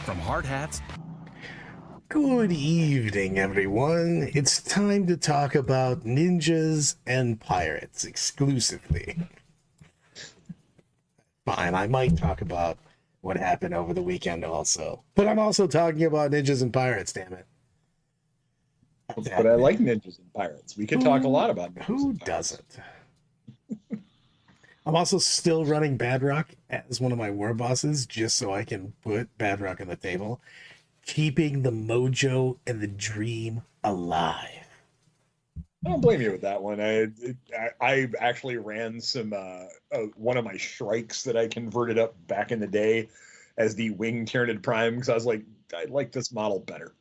From hard hats. Good evening, everyone. It's time to talk about ninjas and pirates exclusively. Fine, I might talk about what happened over the weekend also. But I'm also talking about ninjas and pirates, damn it. But I like ninjas and pirates. We could talk a lot about ninjas Who and pirates. doesn't? I'm also still running Badrock as one of my war bosses just so I can put Badrock on the table, keeping the mojo and the dream alive. I don't blame you with that one. I actually ran some one of my Shrikes that I converted up back in the day as the Wing Tyranid Prime because I was like, I like this model better.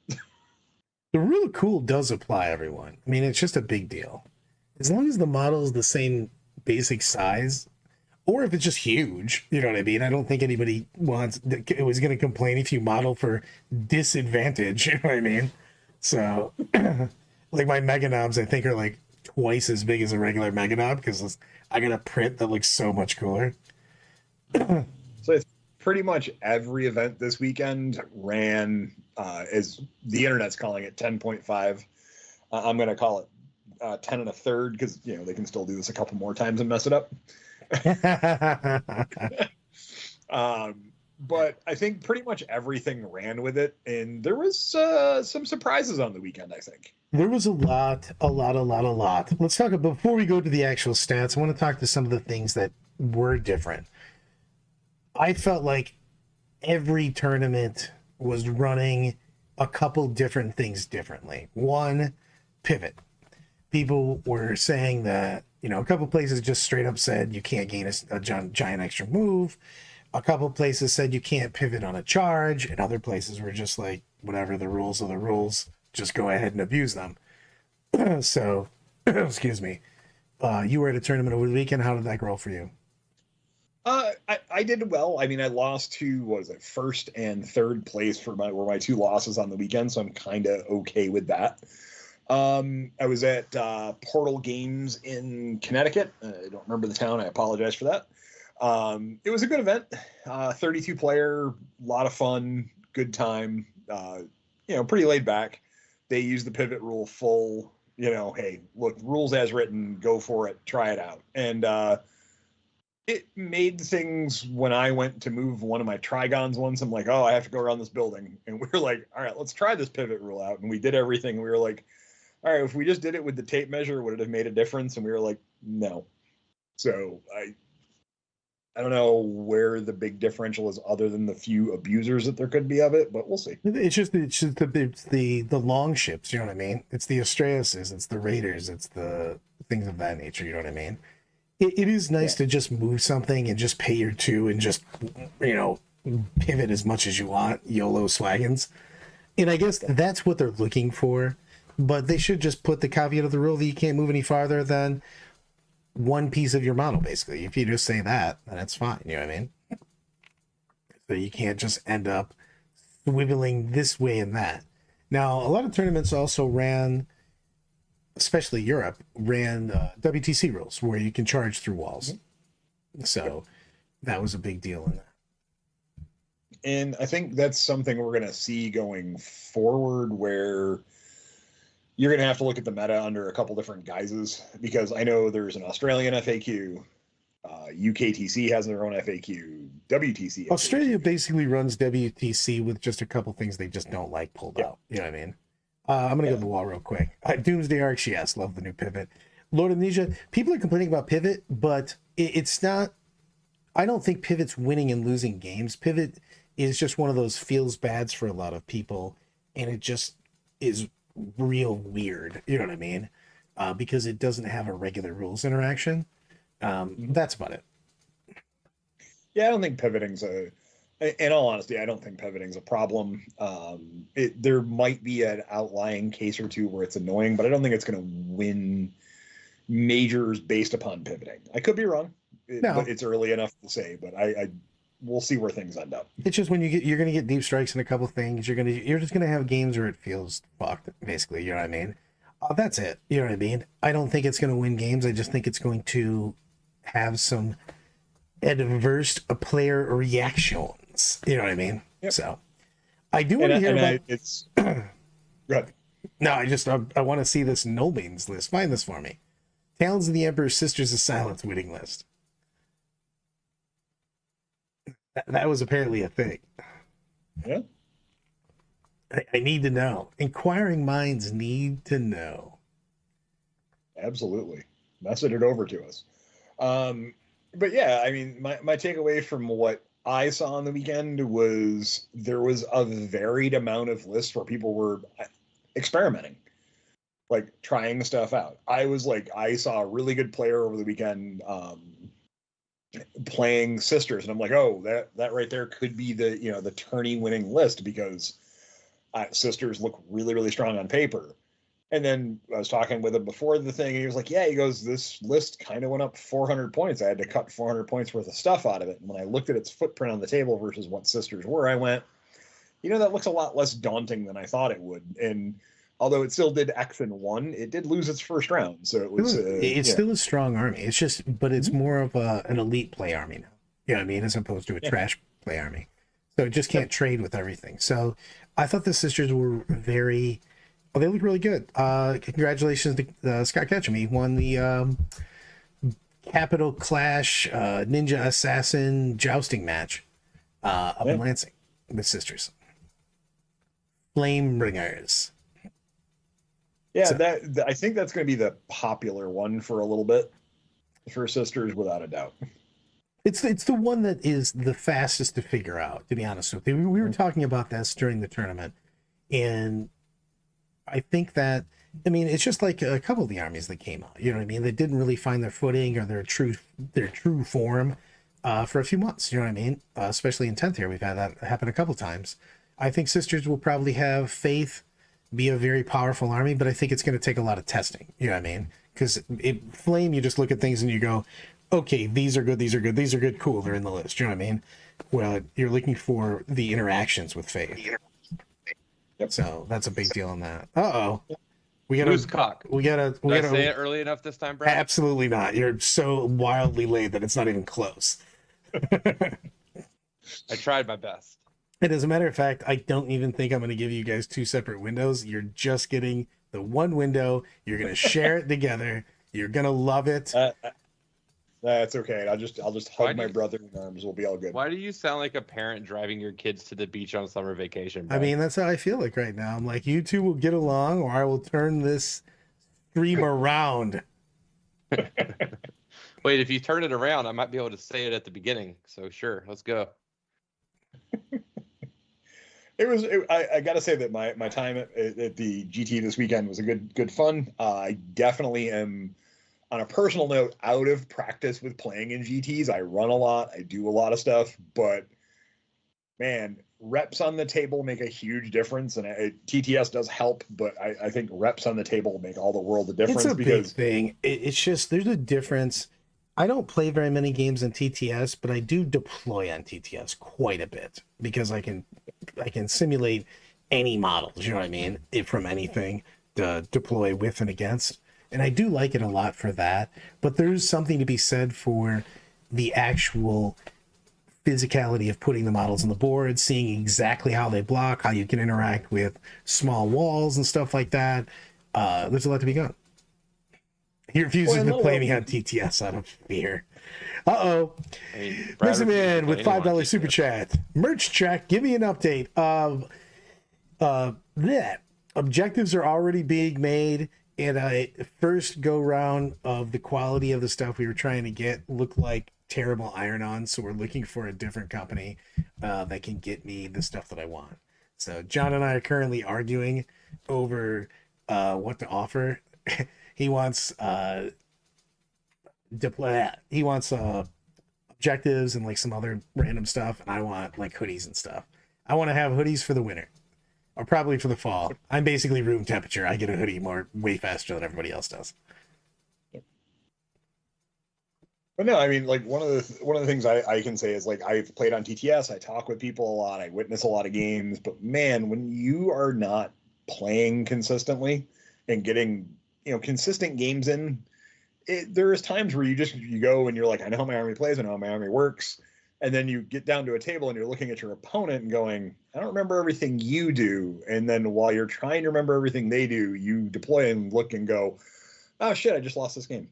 The rule of cool does apply, everyone. I mean, it's just a big deal. As long as the model is the same basic size, or if it's just huge, you know what I mean? I don't think anybody was going to complain if you model for disadvantage, you know what I mean? So, like my Meganobs, I think are like twice as big as a regular Meganob because I got a print that looks so much cooler. So it's pretty much every event this weekend ran, as the internet's calling it, 10.5. I'm going to call it 10 and a third because, you know, they can still do this a couple more times and mess it up. But I think pretty much everything ran with it, and there was some surprises on the weekend, I think. There was a lot. Let's talk about, before we go to the actual stats, I want to talk to some of the things that were different. I felt like every tournament was running a couple different things differently. One, pivot. People were saying that, you know, a couple places just straight up said you can't gain a giant extra move. A couple places said you can't pivot on a charge, and other places were just like, whatever, the rules are the rules, just go ahead and abuse them. So, excuse me. You were at a tournament over the weekend. How did that go for you? I did well. I mean, I lost to, what was it, first and third place were my two losses on the weekend, so I'm kind of okay with that. I was at Portal Games in Connecticut. I don't remember the town. I apologize for that. It was a good event. 32 player, a lot of fun, good time. You know, pretty laid back. They used the pivot rule full. You know, hey, look, rules as written, go for it, try it out. And it made things, when I went to move one of my Trigons once, I'm like, oh, I have to go around this building. And we were like, all right, let's try this pivot rule out. And we did everything. And we were like, all right, if we just did it with the tape measure, would it have made a difference? And we were like, no. So I don't know where the big differential is other than the few abusers that there could be of it, but we'll see. It's the long ships, you know what I mean? It's the Astraeuses, it's the Raiders, it's the things of that nature, you know what I mean? It is nice to just move something and just pay your two and just, you know, pivot as much as you want, YOLO swaggins. And I guess that's what they're looking for, but they should just put the caveat of the rule that you can't move any farther than one piece of your model, basically. If you just say that, then it's fine, you know what I mean? So you can't just end up swiveling this way and that. Now, a lot of tournaments also ran, especially Europe, ran WTC rules where you can charge through walls. So that was a big deal in that. And I think that's something we're going to see going forward, where you're going to have to look at the meta under a couple different guises, because I know there's an Australian FAQ, UKTC has their own FAQ, WTC. Australia basically runs WTC with just a couple things they just don't like pulled out. You know what I mean? I'm going to go to the wall real quick. Doomsday Arcs, yes, love the new pivot. Lord Amnesia, people are complaining about pivot, but it's not. I don't think pivot's winning and losing games. Pivot is just one of those feels bads for a lot of people, and it just is real weird. You know what I mean? Because it doesn't have a regular rules interaction. That's about it. Yeah, I don't think pivoting's in all honesty, I don't think pivoting's a problem. There might be an outlying case or two where it's annoying, but I don't think it's going to win majors based upon pivoting. I could be wrong. But it's early enough to say, but we'll see where things end up. It's just when you're going to get deep strikes in a couple things. You're just going to have games where it feels fucked, basically. You know what I mean? That's it. You know what I mean? I don't think it's going to win games. I just think it's going to have some adverse player reactions. You know what I mean? Yep. So I do want to hear about. It's good. No, I want to see this no means list. Find this for me. Talons of the Emperor's Sisters of Silence winning list. That was apparently a thing. Yeah. I need to know. Inquiring minds need to know. Absolutely. Message it over to us. But yeah, I mean, my takeaway from what I saw on the weekend was there was a varied amount of lists where people were experimenting, like trying stuff out. I saw a really good player over the weekend playing Sisters, and I'm like, oh, that right there could be the tourney winning list because Sisters look really, really strong on paper. And then I was talking with him before the thing, and he was like, yeah, he goes, this list kind of went up 400 points. I had to cut 400 points worth of stuff out of it. And when I looked at its footprint on the table versus what Sisters were, I went, that looks a lot less daunting than I thought it would. And although it still did X and 1, it did lose its first round. So it was... it's still a strong army. It's just, but it's more of an elite play army now. You know what I mean? As opposed to a trash play army. So it just can't trade with everything. So I thought the Sisters were very... Oh, they look really good. Congratulations to Scott Ketchum. He won the Capital Clash Ninja Assassin jousting match up in Lansing with Sisters. Flamebringers. Yeah, so, I think that's going to be the popular one for a little bit for Sisters, without a doubt. It's the one that is the fastest to figure out, to be honest with you. We were talking about this during the tournament, and I think that, I mean, it's just like a couple of the armies that came out, you know what I mean? They didn't really find their footing or their true form for a few months, you know what I mean? Especially in 10th here, we've had that happen a couple times. I think Sisters will probably have faith, be a very powerful army, but I think it's going to take a lot of testing, you know what I mean? Because Flame, you just look at things and you go, okay, these are good, these are good, these are good, cool, they're in the list, you know what I mean? Well, you're looking for the interactions with faith. Yep. So that's a big deal on that. We gotta Loose cock. We gotta say it early enough this time, Brad? Absolutely not. You're so wildly late that it's not even close. I tried my best. And as a matter of fact, I don't even think I'm going to give you guys two separate windows. You're just getting the one window. You're going to share it together. You're going to love it. That's okay. I'll just hug my brother in arms. We'll be all good. Why do you sound like a parent driving your kids to the beach on summer vacation, Brad? I mean, that's how I feel like right now. I'm like, you two will get along, or I will turn this stream around. Wait, if you turn it around, I might be able to say it at the beginning. So sure, let's go. I got to say that my time at the GT this weekend was a good fun. I definitely am, on a personal note, out of practice with playing in GTs. I run a lot. I do a lot of stuff, but man, reps on the table make a huge difference. And TTS does help, but I think reps on the table make all the world of difference. It's a big thing. It's just, there's a difference. I don't play very many games on TTS, but I do deploy on TTS quite a bit because I can simulate any models, you know what I mean, from anything to deploy with and against. And I do like it a lot for that. But there's something to be said for the actual physicality of putting the models on the board, seeing exactly how they block, how you can interact with small walls and stuff like that. There's a lot to be done. He refuses to play me on TTS out of fear. Uh-oh. Listen in with $5 super chat. Merch check. Give me an update of that. Objectives are already being made. And a first go round of the quality of the stuff we were trying to get looked like terrible iron-on. So we're looking for a different company that can get me the stuff that I want. So John and I are currently arguing over what to offer. He wants objectives and like some other random stuff, and I want like hoodies and stuff. I want to have hoodies for the winter, or probably for the fall. I'm basically room temperature. I get a hoodie way faster than everybody else does. But no, I mean, like one of the things I can say is, like, I've played on TTS. I talk with people a lot. I witness a lot of games. But man, when you are not playing consistently and getting consistent games in, there is times where you go and you're like, I know how my army plays, I know how my army works, and then you get down to a table and you're looking at your opponent and going, I don't remember everything you do, and then while you're trying to remember everything they do, you deploy and look and go, oh shit, I just lost this game.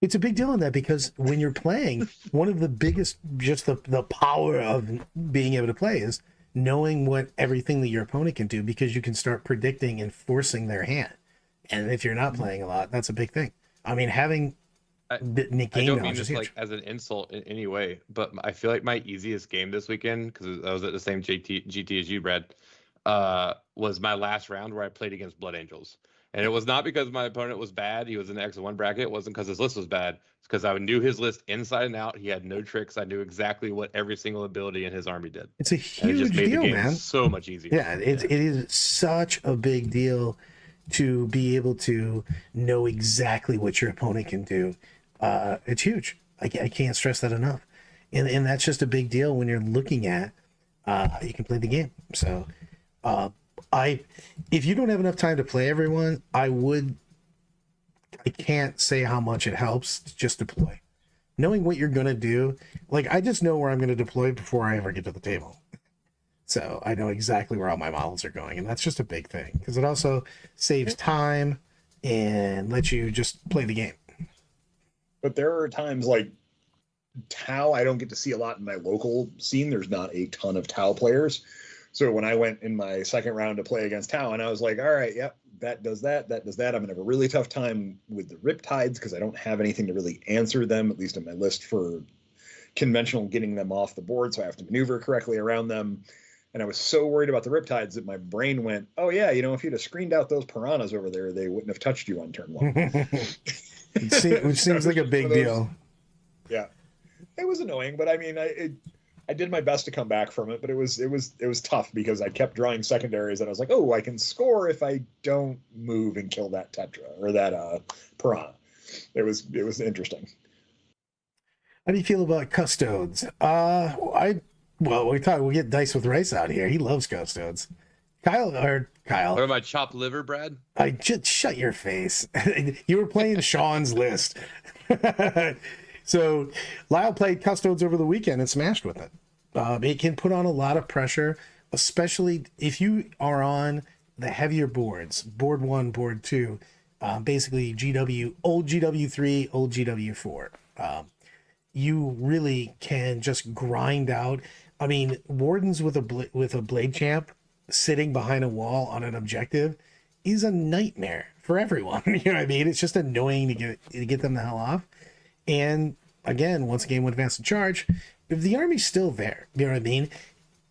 It's a big deal in that, because when you're playing, one of the biggest, just the power of being able to play is knowing what everything that your opponent can do, because you can start predicting and forcing their hand. And if you're not playing a lot, that's a big thing. I mean, having I game don't mean knowledge is this huge. like as an insult in any way, but I feel like my easiest game this weekend, because I was at the same GT as you, Brad, was my last round where I played against Blood Angels. And it was not because my opponent was bad. He was in the X1 bracket. It wasn't because his list was bad. It's because I knew his list inside and out. He had no tricks. I knew exactly what every single ability in his army did. It's a And it just huge made deal, the game man. so much easier. Yeah, it is such a big deal to be able to know exactly what your opponent can do. It's huge. I can't stress that enough. And that's just a big deal when you're looking at how you can play the game. So if you don't have enough time to play everyone, I can't say how much it helps to just deploy. Knowing what you're going to do, like I just know where I'm going to deploy before I ever get to the table. So I know exactly where all my models are going, and that's just a big thing, because it also saves time and lets you just play the game. But there are times like Tau, I don't get to see a lot in my local scene. There's not a ton of Tau players. So when I went in my second round to play against Tau, and I was like, all right, yep, that does that, that does that. I'm going to have a really tough time with the Riptides because I don't have anything to really answer them, at least on my list for conventional getting them off the board. So I have to maneuver correctly around them. And I was so worried about the Riptides that my brain went, oh yeah, if you'd have screened out those piranhas over there, they wouldn't have touched you on turn one. Which seems like a big deal. Yeah, it was annoying, but I mean, I did my best to come back from it, but it was tough because I kept drawing secondaries, and I was like, oh, I can score if I don't move and kill that tetra or that piranha. It was interesting. How do you feel about Custodes? We'll get Dice with Rice out here. He loves Custodes. Kyle. What am I, chopped liver, Brad? I just shut your face. You were playing Sean's list. So Lyle played Custodes over the weekend and smashed with it. It can put on a lot of pressure, especially if you are on the heavier boards, board 1, board 2, basically old GW3, old GW4. You really can just grind out. I mean, Wardens with a Blade Champ sitting behind a wall on an objective is a nightmare for everyone. You know what I mean? It's just annoying to get them the hell off. And again, once again, with Advance and Charge, if the army's still there, you know what I mean?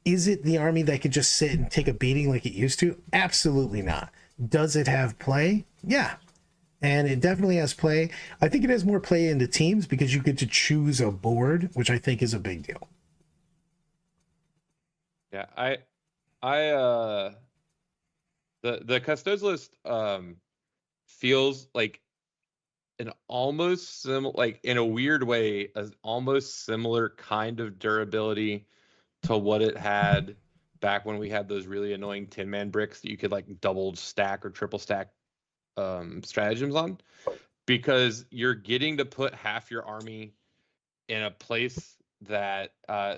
Is it the army that could just sit and take a beating like it used to? Absolutely not. Does it have play? Yeah. And it definitely has play. I think it has more play into teams because you get to choose a board, which I think is a big deal. Yeah, the Custodes list feels like an almost similar, like in a weird way, an almost similar kind of durability to what it had back when we had those really annoying 10-man bricks that you could like double stack or triple stack stratagems on, because you're getting to put half your army in a place that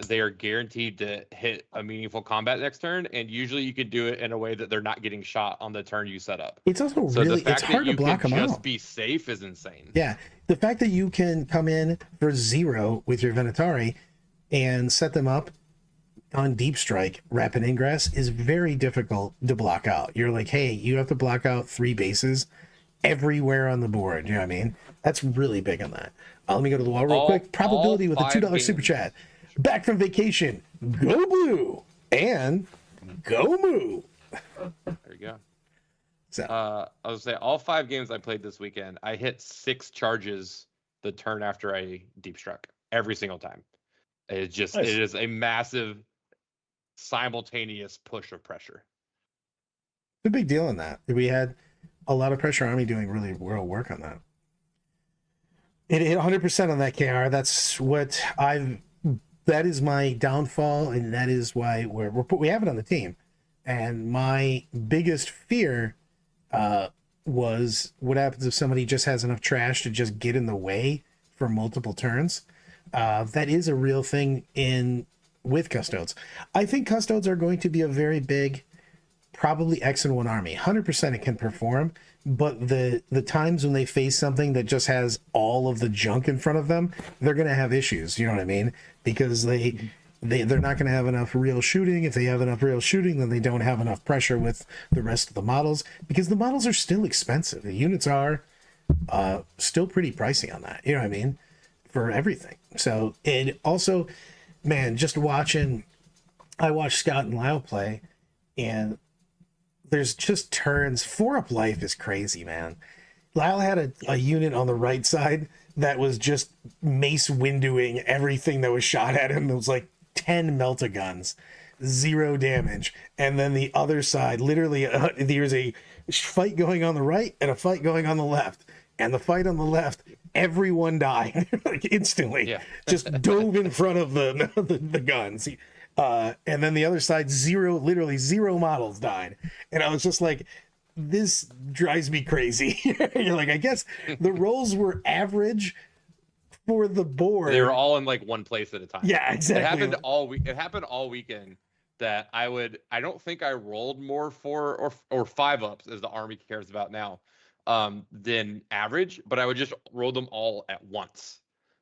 they are guaranteed to hit a meaningful combat next turn, and usually you could do it in a way that they're not getting shot on the turn you set up. It's also so really, the fact it's hard that you to block can them just out. be safe is insane. Yeah, the fact that you can come in for 0 with your Venatari and set them up on Deep Strike, Rapid Ingress is very difficult to block out. You're like, hey, you have to block out 3 bases everywhere on the board. You know what I mean? That's really big on that. Let me go to the wall real quick. Probability with a $2 super chat. Back from vacation. Go Blue and go Moo. There you go. So I was say all 5 games I played this weekend, I hit 6 charges the turn after I deep struck every single time. It's just Nice. It is a massive simultaneous push of pressure. it's a big deal in that. We had a lot of pressure army doing really well work on that. It hit 100% on that KR. That's what that is my downfall, and that is why we have it on the team. And my biggest fear was what happens if somebody just has enough trash to just get in the way for multiple turns. That is a real thing with Custodes. I think Custodes are going to be a very big, probably X and 1 army. 100% it can perform, but the times when they face something that just has all of the junk in front of them, they're going to have issues. You know what I mean? Because they're not going to have enough real shooting. If they have enough real shooting, then they don't have enough pressure with the rest of the models, because the models are still expensive. The units are still pretty pricey on that. You know what I mean? For everything. So, and also, man, I watched Scott and Lyle play, and there's just turns. 4-up life is crazy, man. Lyle had a unit on the right side that was just mace windowing everything that was shot at him. It was like 10 melta-guns, 0 damage. And then the other side, literally, there's a fight going on the right and a fight going on the left. And the fight on the left, everyone died like instantly. Yeah. Just dove in front of the guns. And then the other side, literally 0 models died. And I was just like, this drives me crazy. You're like, I guess the rolls were average for the board. They were all in like one place at a time. Yeah, exactly. It happened all weekend that I don't think I rolled more 4 or 5 ups, as the army cares about now, than average, but I would just roll them all at once.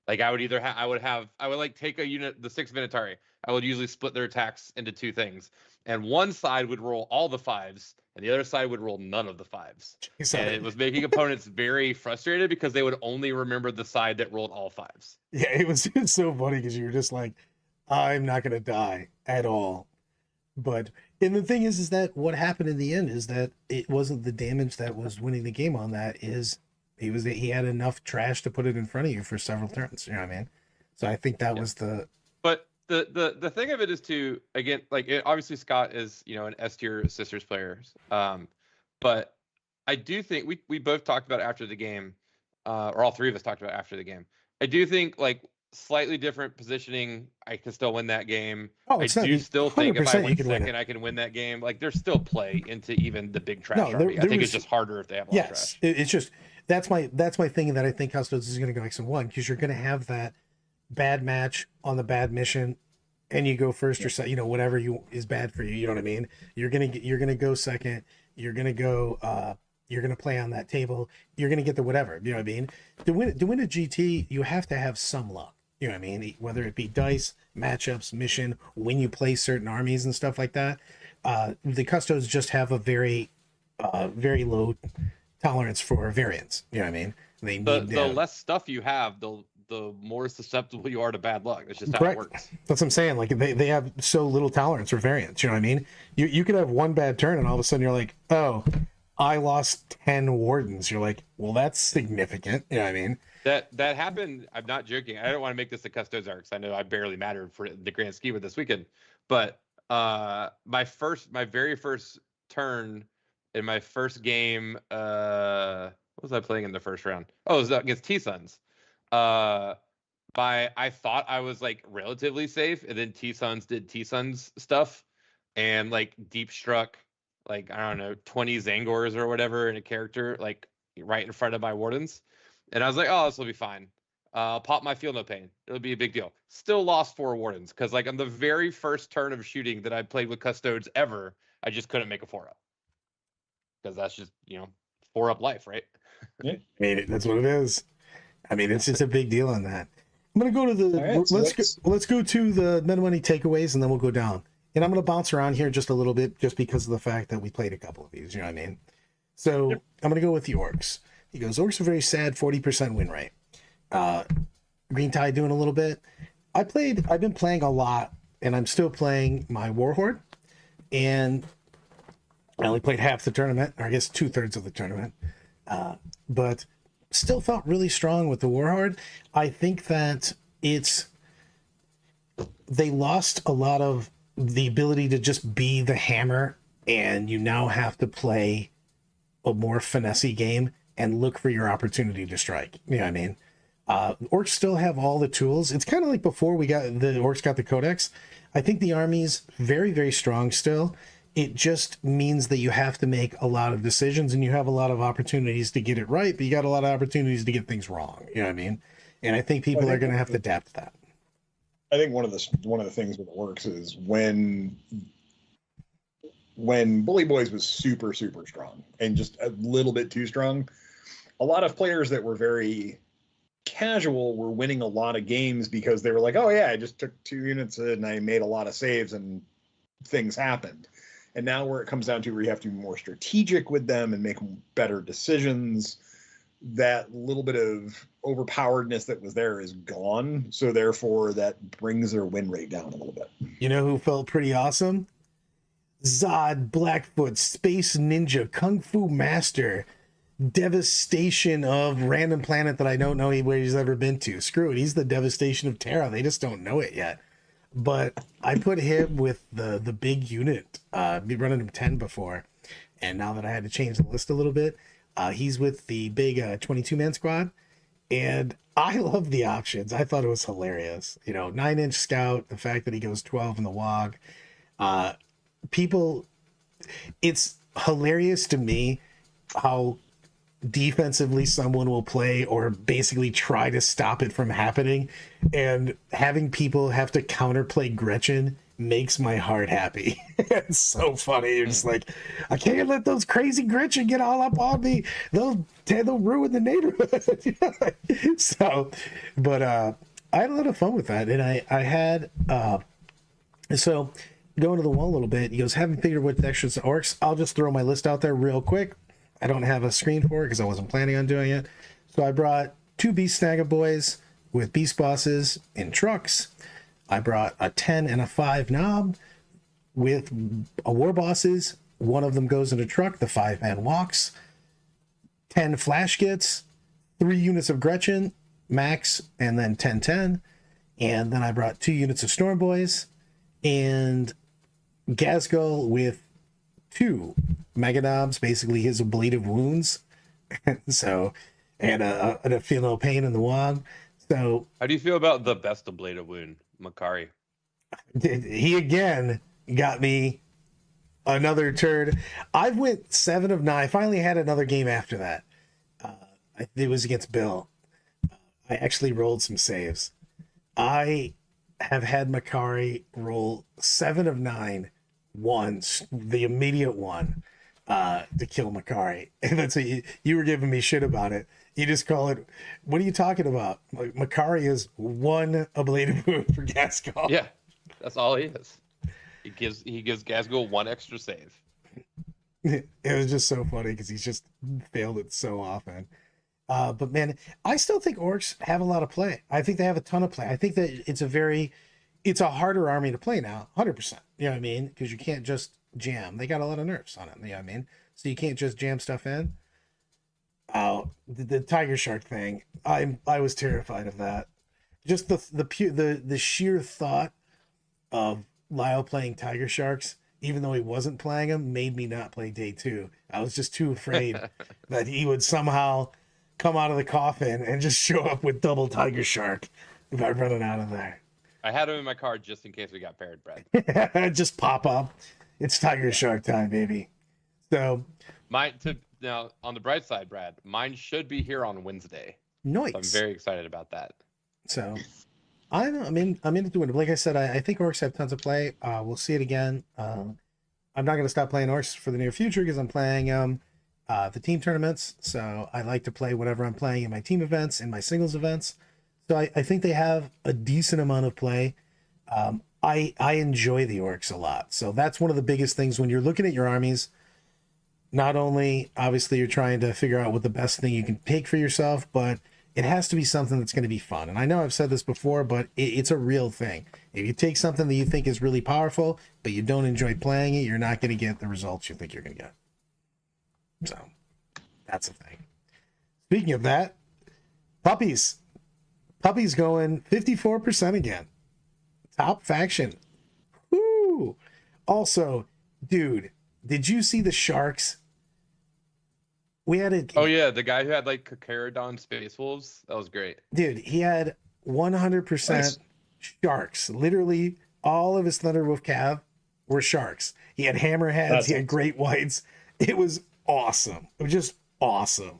Like I would either I would like take a unit, the 6 Minotauri. I would usually split their attacks into 2 things, and one side would roll all the 5s, and the other side would roll none of the 5s. And it was making opponents very frustrated because they would only remember the side that rolled all 5s. Yeah, it's so funny because you were just like, I'm not gonna die at all. But and the thing is that what happened in the end is that it wasn't the damage that was winning the game on that. He had enough trash to put it in front of you for several turns. You know what I mean? So I think that was the. But the thing of it is to, again, like obviously Scott is, an S tier Sisters player, but I do think we both talked about after the game, or all 3 of us talked about after the game. I do think like slightly different positioning, I can still win that game. I do still think if I win second, I can win that game. Like there's still play into even the big trash army. I think it's just harder if they have a lot of trash. It's just that's my thing that I think Custodes is going to go X and 1, because you're going to have that bad match on the bad mission, and you go first or second, whatever is bad for you. You know what I mean? You're gonna go second. You're gonna go. You're gonna play on that table. You're gonna get the whatever. You know what I mean? To win a GT, you have to have some luck. You know what I mean? Whether it be dice, matchups, mission, when you play certain armies and stuff like that. The Custodes just have a very low tolerance for variance. You know what I mean? The less stuff you have, the more susceptible you are to bad luck. That's just how it works. That's what I'm saying. Like they have so little tolerance for variance. You know what I mean? You could have one bad turn and all of a sudden you're like, oh, I lost 10 wardens. You're like, well, that's significant. You know what I mean? That happened. I'm not joking. I don't want to make this the Custodes arcs. I know I barely mattered for the grand scheme of this weekend, but my very first turn in my first game, what was I playing in the first round? Oh, it was against T-Sons. I thought I was like relatively safe, and then T-Sons did T-Sons stuff and like deep struck like, I don't know, 20 Zangors or whatever in a character like right in front of my wardens. And I was like, oh, this will be fine. I'll pop my Feel No Pain. It'll be a big deal. Still lost 4 wardens because like on the very first turn of shooting that I played with Custodes ever, I just couldn't make a 4-up. Because that's just, 4-up life, right? Yeah. I mean, that's what it is. I mean, it's a big deal on that. I'm gonna go to the let's go to the Meta Money takeaways, and then we'll go down. And I'm gonna bounce around here just a little bit, just because of the fact that we played a couple of these. You know what I mean? So I'm gonna go with the Orks. He goes, Orks are very sad, 40% win rate. Green Tide doing a little bit. I've been playing a lot, and I'm still playing my Warhorde, and I only played half the tournament, or I guess 2/3 of the tournament, but still felt really strong with the Warhorde. I think that they lost a lot of the ability to just be the hammer, and you now have to play a more finessey game and look for your opportunity to strike. You know what I mean? Orcs still have all the tools. It's kind of like before the Orcs got the Codex. I think the army's very, very strong still, it just means that you have to make a lot of decisions, and you have a lot of opportunities to get it right, but you got a lot of opportunities to get things wrong. You know what I mean? And I think people are going to have to adapt to that. I think one of the things with Orks is when Bully Boys was super strong and just a little bit too strong, a lot of players that were very casual were winning a lot of games because they were like, oh yeah, I just took 2 units and I made a lot of saves and things happened. And now where it comes down to where you have to be more strategic with them and make better decisions, that little bit of overpoweredness that was there is gone. So therefore that brings their win rate down a little bit. You know who felt pretty awesome? Zod, Blackfoot, Space Ninja, Kung Fu Master, Devastation of random planet that I don't know where he's ever been to. Screw it, he's the Devastation of Terra. They just don't know it yet. But I put him with the big unit. Been running him 10 before, and now that I had to change the list a little bit, he's with the big 22-man squad, and I love the options. I thought it was hilarious. 9-inch scout, the fact that he goes 12 in the WOG. People, it's hilarious to me how defensively someone will play or basically try to stop it from happening, and having people have to counterplay Gretchen makes my heart happy. It's so funny. You're just like, I can't let those crazy Gretchen get all up on me. They'll ruin the neighborhood. So, but I had a lot of fun with that, and I had so going to the wall a little bit. He goes, haven't figured what the extras Orks. I'll just throw my list out there real quick. I don't have a screen for it because I wasn't planning on doing it. So I brought 2 Beast Snagga boys with Beast Bosses in trucks. I brought a 10 and a 5 Knob with a War Bosses. One of them goes in a truck. The 5-man walks. 10 Flash Gits. 3 units of Gretchen, Max, and then 10-10. And then I brought 2 units of Storm Boys. And Gazgul with 2 Mega Knobs, basically his ablative wounds. So, and a feel no pain in the WOG. So, how do you feel about the best ablative wound, Makari? He again got me another turd. I went 7 of 9. I finally had another game after that. It was against Bill. I actually rolled some saves. I have had Makari roll 7 of 9 once, the immediate one, to kill Makari. And that's what you were giving me shit about it. You just call it, what are you talking about? Like, Makari is 1 ablative wound for Gazgul. Yeah, that's all he is. He gives Gazgul 1 extra save. It was just so funny because he's just failed it so often. But man, I still think Orks have a lot of play. I think they have a ton of play. I think that it's a harder army to play now, 100%. You know what I mean? Because you can't just jam. They got a lot of nerfs on it. You know what I mean? So you can't just jam stuff in. Oh, the Tiger Shark thing. I was terrified of that. Just the sheer thought of Lyle playing Tiger Sharks, even though he wasn't playing them, made me not play day 2. I was just too afraid that he would somehow come out of the coffin and just show up with double Tiger Shark if I run it out of there. I had him in my card just in case we got paired, Brad. Just pop up. It's Tiger Shark time, baby. So now on the bright side, Brad, mine should be here on Wednesday. Nice. So I'm very excited about that. So I don't know. I'm into doing it. Like I said, I think Orks have tons of play. We'll see it again. I'm not going to stop playing Orks for the near future because I'm playing the team tournaments. So I like to play whatever I'm playing in my team events, in my singles events. So I think they have a decent amount of play. I enjoy the Orks a lot. So that's one of the biggest things when you're looking at your armies. Not only, obviously, you're trying to figure out what the best thing you can take for yourself, but it has to be something that's going to be fun. And I know I've said this before, but it's a real thing. If you take something that you think is really powerful, but you don't enjoy playing it, you're not going to get the results you think you're going to get. So that's the thing. Speaking of that, puppies. Puppies going 54% again. Top faction. Woo! Also, dude, did you see the Sharks? We had a... Oh yeah, the guy who had like Kakaradon Space Wolves. That was great. Dude, he had 100% Nice. Sharks. Literally all of his Thunderwolf Cav were sharks. He had hammerheads. That's He had awesome. great whites. It was awesome. It was just awesome.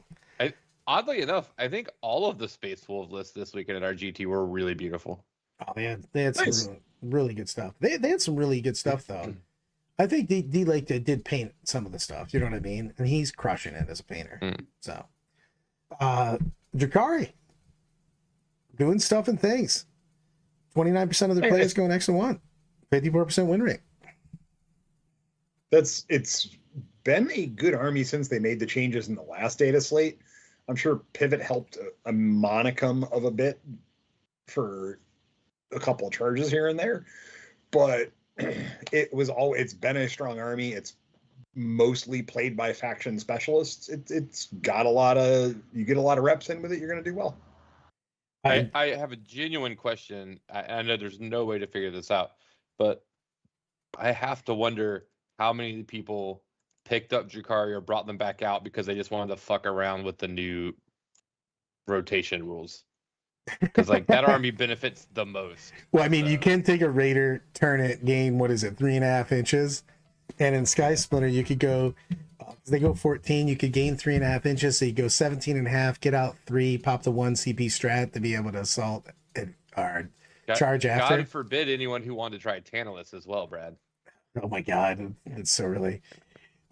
Oddly enough, I think all of the Space Wolf lists this weekend at our GT were really beautiful. Oh, they had some Nice. really good stuff. They had some really good stuff though. I think D Lake did paint some of the stuff. You know what I mean? And he's crushing it as a painter. So, Drakari doing stuff and things. 29% of their players going X1. 54% win rate. It's been a good army since they made the changes in the last data slate. I'm sure Pivot helped a monicum of a bit for a couple of charges here and there, but it's been a strong army. It's mostly played by faction specialists. It's got you get a lot of reps in with it, you're going to do well. I have a genuine question. I know there's no way to figure this out, but I have to wonder how many people picked up Drakari or brought them back out because they just wanted to fuck around with the new rotation rules. Because like that army benefits the most. Well, I mean, you can take a Raider, turn it, gain 3.5 inches, and in Sky Splinter you could go. They go 14. You could gain 3.5 inches, so you go 17.5, get out 3, pop the 1 CP strat to be able to assault or charge after. God forbid anyone who wanted to try Tantalus as well, Brad. Oh my God, it's so really.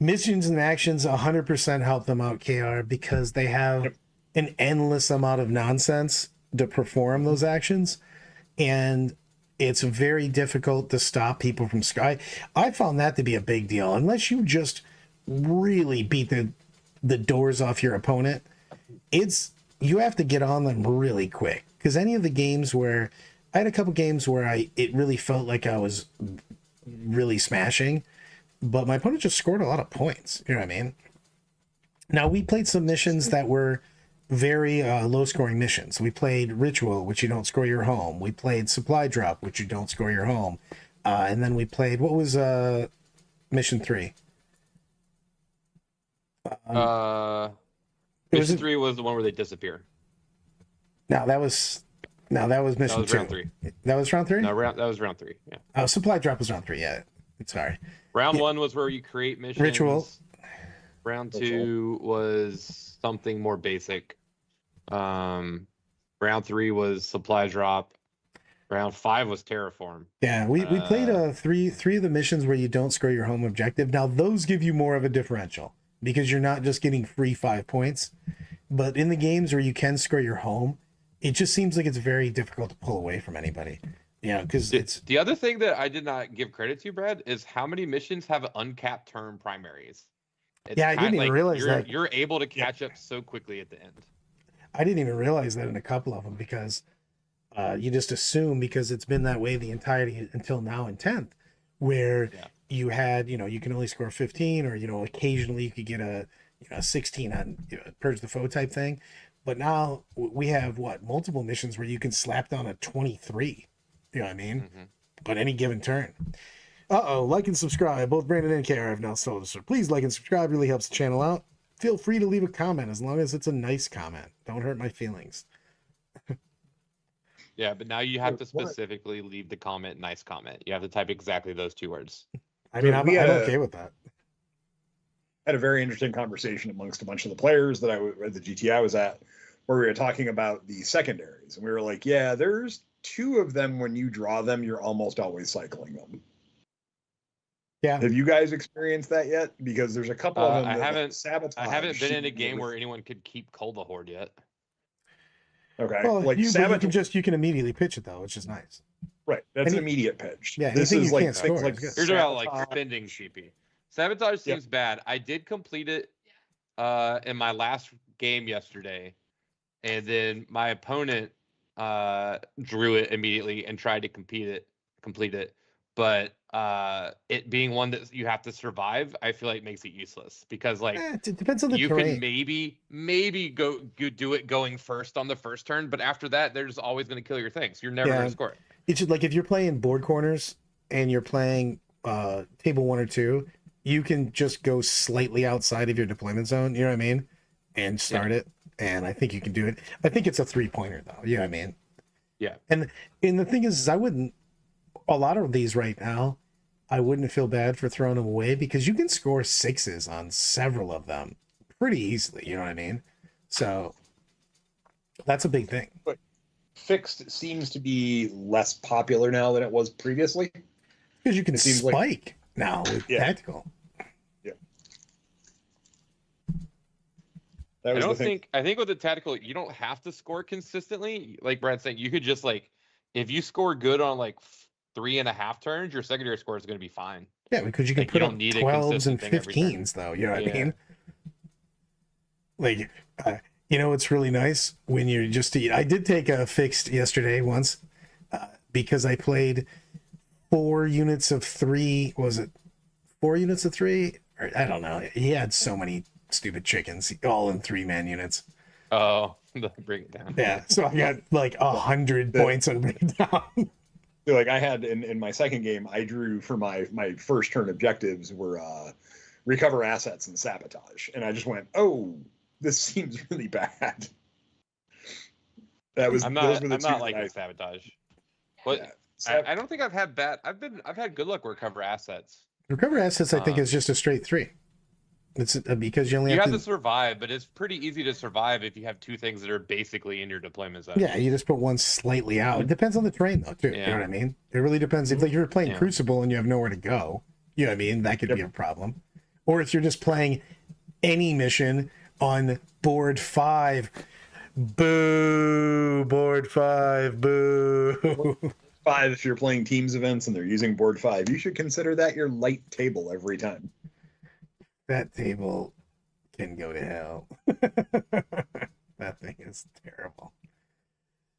Missions and actions 100% help them out, KR, because they have an endless amount of nonsense to perform those actions, and it's very difficult to stop people from Sky. I found that to be a big deal. Unless you just really beat the doors off your opponent, you have to get on them really quick. Because any of the games where I had a couple games where it really felt like I was really smashing, but my opponent just scored a lot of points. You know what I mean? Now, we played some missions that were very low scoring missions. We played Ritual, which you don't score your home. We played Supply Drop, which you don't score your home. And then we played, what was mission 3? Mission 3 was the one where they disappear. No, that was mission 2. Round 3. That was round 3? No, that was round 3. Yeah. Oh, Supply Drop was round 3. Yeah, sorry. Round 1 was where you create missions. Ritual. Round 2 was something more basic. Round 3 was Supply Drop. Round 5 was Terraform. Yeah, we played three of the missions where you don't score your home objective. Now those give you more of a differential because you're not just getting free 5 points. But in the games where you can score your home, it just seems like it's very difficult to pull away from anybody. Yeah, because it's the other thing that I did not give credit to, Brad, is how many missions have uncapped turn primaries. I didn't even realize that. You're able to catch up so quickly at the end. I didn't even realize that in a couple of them because you just assume because it's been that way the entirety until now in 10th, where you had, you can only score 15 or, occasionally you could get a 16 on Purge the Foe type thing. But now we have multiple missions where you can slap down a 23. You know what I mean? Mm-hmm. But any given turn. Like and subscribe. Both Brandon and KR have now sold us. So please like and subscribe. Really helps the channel out. Feel free to leave a comment as long as it's a nice comment. Don't hurt my feelings. Yeah, but now you have to specifically leave the comment, nice comment. You have to type exactly those 2 words. I mean, I'm okay with that. Had a very interesting conversation amongst a bunch of the players that at the GT I was at, where we were talking about the secondaries. And we were like, yeah, there's 2 of them. When you draw them, you're almost always cycling them. Yeah. Have you guys experienced that yet? Because there's a couple of them I haven't been in a really game where anyone could keep Cold Horde yet. Okay. Well, you can immediately pitch it though, which is nice. Right. That's an immediate pitch. Yeah. This is like things like here's about like spending CP. Sabotage seems bad. I did complete it in my last game yesterday, and then my opponent drew it immediately and tried to complete it. But it being one that you have to survive, I feel like makes it useless because it depends on the terrain. Can maybe go do it going first on the first turn, but after that, they're just always going to kill your things. You're never going to score it. It's just like if you're playing board corners and you're playing table 1 or 2, you can just go slightly outside of your deployment zone. You know what I mean, and start it. And I think you can do it. I think it's a 3-pointer though. You know what I mean? Yeah. And the thing is I wouldn't. A lot of these right now, I wouldn't feel bad for throwing them away because you can score 6s on several of them pretty easily. You know what I mean? So that's a big thing. But fixed seems to be less popular now than it was previously. Because you can It seems spike like- now with Yeah. tactical. That I was don't the thing. think I think with the tactical, you don't have to score consistently. Like Brad's saying, you could just like if you score good on like 3.5 turns, your secondary score is going to be fine. Yeah, because you can Like, you put don't up need a 12s and consistent thing every turn. 15s, though. You know what I Yeah. mean? Like, you know, it's really nice when you're just. I did take a fixed yesterday once because I played 4 units of 3. Was it 4 units of 3? Or, I don't know. He had so many stupid chickens, all in 3-man units. Oh, bring it down. Yeah, so I got like 100 points on breakdown. So, like I had in my second game, I drew for my first turn objectives were recover assets and sabotage, and I just went, oh, this seems really bad. That was I'm those not were the I'm two not that liking I- sabotage. But yeah, I don't think I've had bad. I've had good luck with recover assets. Recover assets, I think, is just a straight 3. It's because you only You have have to. to survive, but it's pretty easy to survive if you have 2 things that are basically in your deployment zone. Yeah, you just put one slightly out. It depends on the terrain, though, too. You Yeah. know what I mean? It really depends. If like you're playing Yeah. Crucible and you have nowhere to go, you know what I mean? That could be a problem. Or if you're just playing any mission on board 5, boo, board 5, boo. 5 if you're playing teams events and they're using board 5. You should consider that your light table every time. That table can go to hell. That thing is terrible.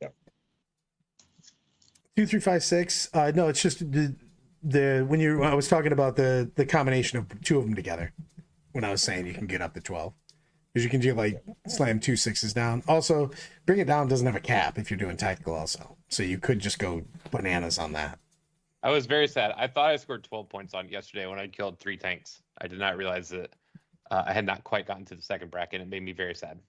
Yep. 2, 3, 5, 6. No, it's just the when I was talking about the combination of 2 of them together. When I was saying you can get up to 12, because you can do like slam 2 6s down. Also, bring it down doesn't have a cap if you're doing tactical. Also, so you could just go bananas on that. I was very sad. I thought I scored 12 points on yesterday when I killed 3 tanks. I did not realize that I had not quite gotten to the second bracket. It made me very sad.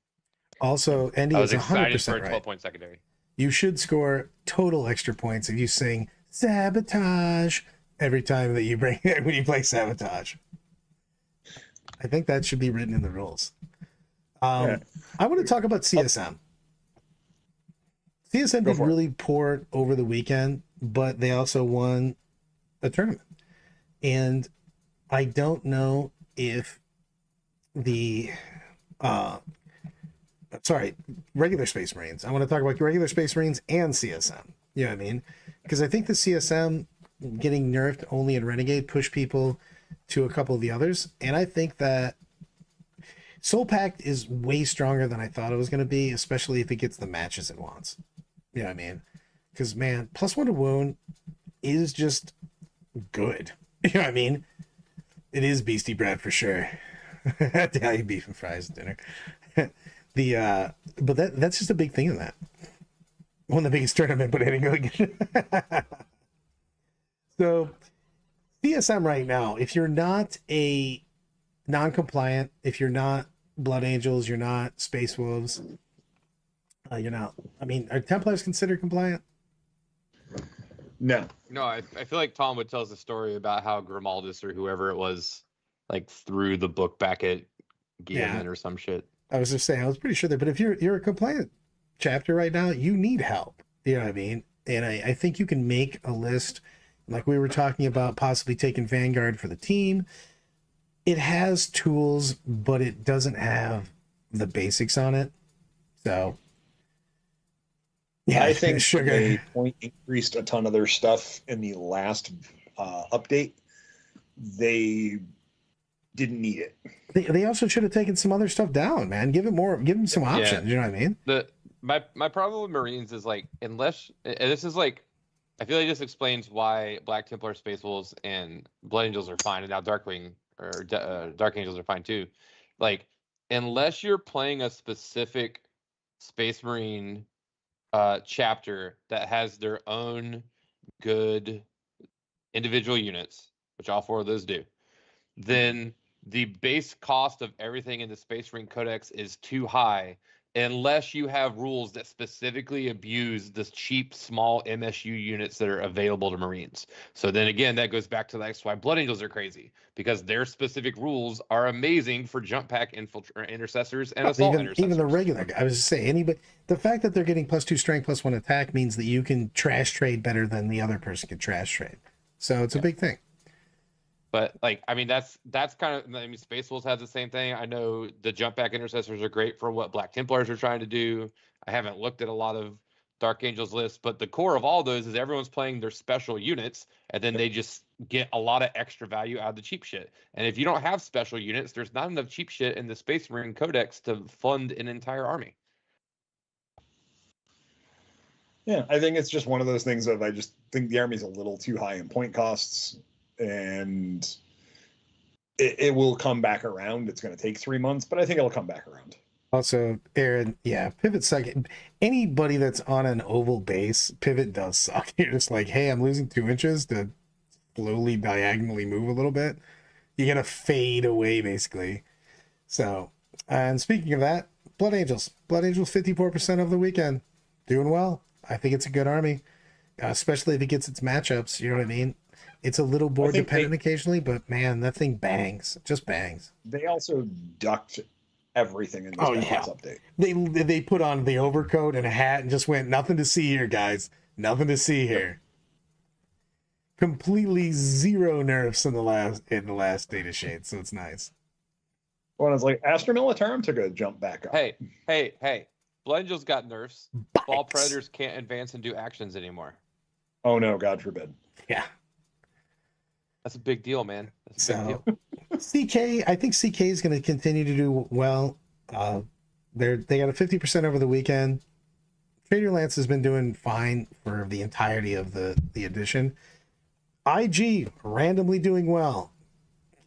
Also, Andy I is was excited 100% for a right. 12-point secondary. You should score total extra points if you sing sabotage every time that you bring when you play sabotage. I think that should be written in the rules. I want to talk about CSM. CSM did really poor over the weekend, but they also won a tournament. And I don't know if the regular Space Marines. I want to talk about regular Space Marines and CSM. You know what I mean? Because I think the CSM getting nerfed only in Renegade pushed people to a couple of the others. And I think that Soul Pact is way stronger than I thought it was going to be, especially if it gets the matches it wants. You know what I mean? Because, man, +1 to wound is just good. You know what I mean? It is beastie bread for sure. Italian you beef and fries at dinner. But that's just a big thing in that. One of the biggest tournament, but anyway. So CSM right now, if you're not a non-compliant, if you're not Blood Angels, you're not Space Wolves, you're not. I mean, are Templars considered compliant? No. No, I feel like Tom would tell us a story about how Grimaldus or whoever it was, like, threw the book back at Guilliman or some shit. I was just saying, I was pretty sure that, but if you're a compliant chapter right now, you need help. You know what I mean? And I think you can make a list, like we were talking about, possibly taking Vanguard for the team. It has tools, but it doesn't have the basics on it. So, yeah, I think sugar. they increased a ton of their stuff in the last update. They didn't need it. They also should have taken some other stuff down, man. Give them some options. You know what I mean? My problem with Marines is, like, unless and this is like, I feel like this explains why Black Templar, Space Wolves, and Blood Angels are fine, and now Darkwing or Dark Angels are fine too. Like, unless you're playing a specific Space Marine chapter that has their own good individual units, which all 4 of those do, then the base cost of everything in the Space Marine Codex is too high unless you have rules that specifically abuse the cheap small MSU units that are available to Marines. So then again, that goes back to that's why Blood Angels are crazy, because their specific rules are amazing for jump pack intercessors and assault intercessors. Even the regular guy. I was just saying, anybody, the fact that they're getting +2 strength, +1 attack means that you can trash trade better than the other person can trash trade. So it's a big thing. But like, I mean, that's kind of, I mean, Space Wolves has the same thing. I know the jump back intercessors are great for what Black Templars are trying to do. I haven't looked at a lot of Dark Angels lists, but the core of all those is everyone's playing their special units, and then they just get a lot of extra value out of the cheap shit. And if you don't have special units, there's not enough cheap shit in the Space Marine Codex to fund an entire army. Yeah, I think it's just one of those things of I just think the army's a little too high in point costs, and it will come back around. It's going to take 3 months, but I think it'll come back around. Also, Aaron, yeah, pivot second. Anybody that's on an oval base, pivot does suck. You're just like, hey, I'm losing 2 inches to slowly diagonally move a little bit. You're going to fade away, basically. So, and speaking of that, Blood Angels. Blood Angels 54% of the weekend. Doing well. I think it's a good army, especially if it gets its matchups. You know what I mean? It's a little board dependent occasionally, but man, that thing bangs. Just bangs. They also ducked everything in this update. They put on the overcoat and a hat and just went, nothing to see here, guys. Nothing to see here. Completely zero nerfs in the last data shade, so it's nice. Well, it's like Astra Militarum took a jump back up. Hey. Blood Angels got nerfs. Ball Predators can't advance and do actions anymore. Oh no, God forbid. Yeah. That's a big deal, man. That's a big deal. CK, I think CK is going to continue to do well. They got a 50% over the weekend. Trader Lance has been doing fine for the entirety of the edition. IG randomly doing well.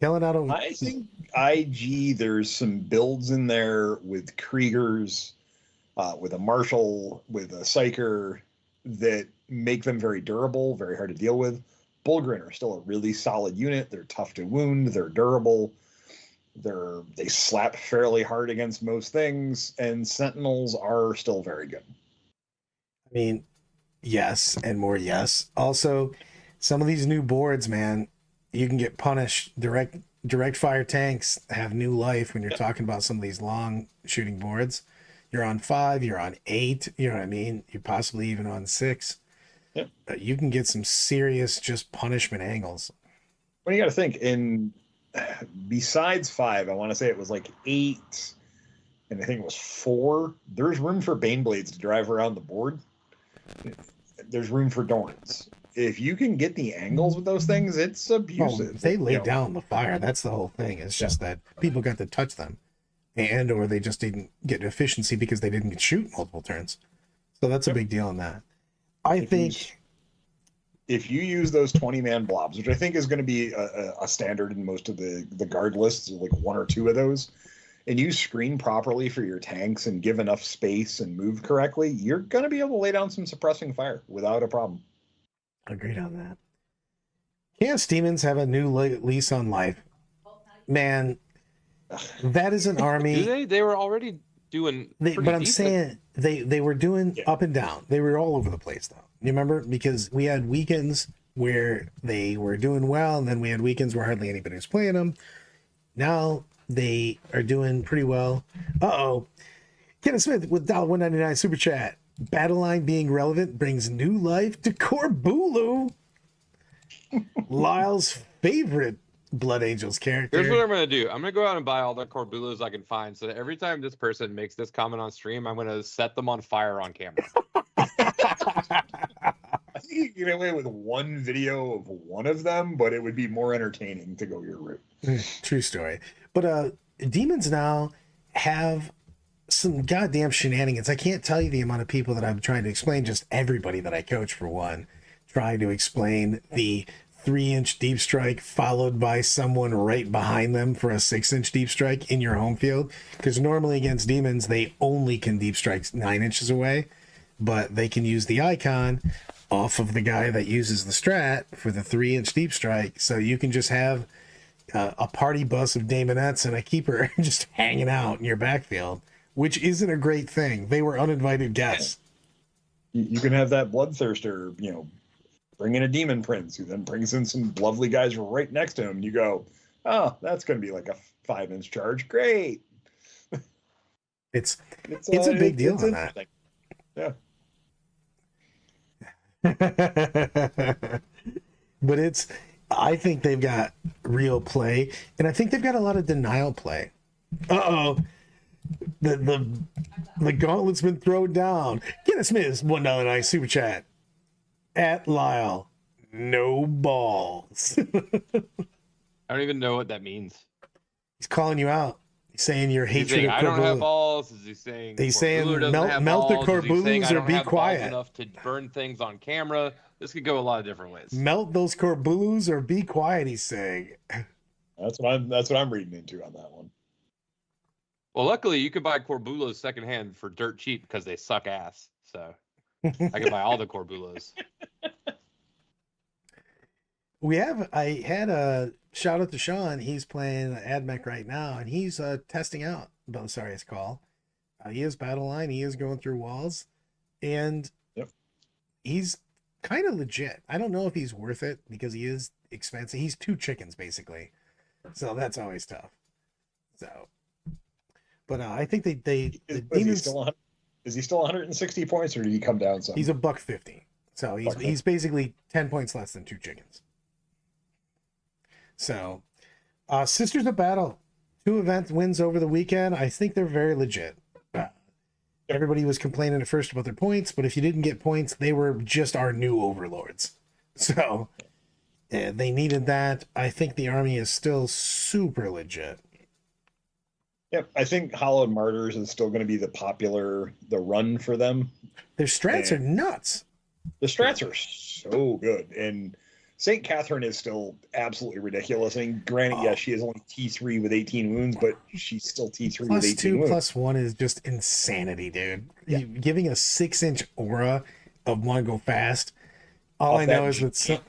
Killing out of. I think IG, there's some builds in there with Kriegers, with a Marshal, with a Psyker that make them very durable, very hard to deal with. Bullgrin are still a really solid unit. They're tough to wound. They're durable. They slap fairly hard against most things, and Sentinels are still very good. I mean, yes, and more yes. Also, some of these new boards, man, you can get punished. Direct fire tanks have new life when you're talking about some of these long shooting boards. You're on 5, you're on 8, you know what I mean? You're possibly even on 6. Yep. You can get some serious just punishment angles. Well, you got to think, besides 5, I want to say it was like 8, and I think it was 4. There's room for Baneblades to drive around the board. There's room for Dorns. If you can get the angles with those things, it's abusive. They lay down the fire. That's the whole thing. It's just that people got to touch them, and or they just didn't get efficiency because they didn't shoot multiple turns. So that's a big deal on that. I think if you use those 20-man blobs, which I think is going to be a standard in most of the guard lists, like 1 or 2 of those, and you screen properly for your tanks and give enough space and move correctly, you're going to be able to lay down some suppressing fire without a problem. Agreed on that. Chaos Demons have a new lease on life. Man, that is an army. Do they? They were already doing. But I'm saying they were doing up and down. They were all over the place, though. You remember? Because we had weekends where they were doing well, and then we had weekends where hardly anybody was playing them. Now they are doing pretty well. Kenneth Smith with $1.99 super chat. Battle line being relevant brings new life to Corbulu. Lyle's favorite Blood Angels character. Here's what I'm going to do. I'm going to go out and buy all the Corbulos I can find, so that every time this person makes this comment on stream, I'm going to set them on fire on camera. I think you can get away with one video of one of them, but it would be more entertaining to go your route. True story. But Demons now have some goddamn shenanigans. I can't tell you the amount of people that I'm trying to explain, just everybody that I coach for one, trying to explain the 3-inch deep strike followed by someone right behind them for a 6-inch deep strike in your home field. Because normally against Demons, they only can deep strike 9 inches away, but they can use the icon off of the guy that uses the strat for the 3-inch deep strike. So you can just have a party bus of Daemonettes and a keeper just hanging out in your backfield which isn't a great thing. They were uninvited guests. You can have that bloodthirster, bring in a demon prince who then brings in some lovely guys right next to him. And you go, oh, that's going to be like a 5-inch charge. Great. It's a big deal on that. Yeah. But I think they've got real play, and I think they've got a lot of denial play. Uh-oh. The gauntlet's been thrown down. Get us Miz $1.99 super chat. At Lyle, no balls. I don't even know what that means. He's calling you out. He's saying your hatred saying, of I don't have Corbulu. balls. Is he saying He's saying Corbulu melt have the balls? Is he saying, Corbulus I or don't be have balls quiet. enough to burn things on camera? This could go a lot of different ways. Melt those Corbulus or be quiet, he's saying. That's what I'm reading into on that one. Well, luckily you could buy Corbulos secondhand for dirt cheap because they suck ass. So I could buy all the Corbulos. I had a shout out to Sean. He's playing AdMech right now, and he's testing out Belisarius Call. He is battle line. He is going through walls, and he's kind of legit. I don't know if he's worth it because he is expensive. He's 2 chickens basically, so that's always tough. So, but I think the Demons. Is he still 160 points, or did he come down some? He's $150, so he's basically 10 points less than 2 chickens. So, Sisters of Battle, 2 event wins over the weekend. I think they're very legit. Everybody was complaining at first about their points, but if you didn't get points, they were just our new overlords. So, they needed that. I think the army is still super legit. Yep, I think Hallowed Martyrs is still going to be the run for them. Their strats are nuts. The strats are so good, and St. Catherine is still absolutely ridiculous. I mean, granted, yes, she is only T3 with 18 wounds, but she's still T3 with 18 wounds. +2/+1 is just insanity, dude. Yeah. Giving a 6-inch aura of want to go fast. All I know is that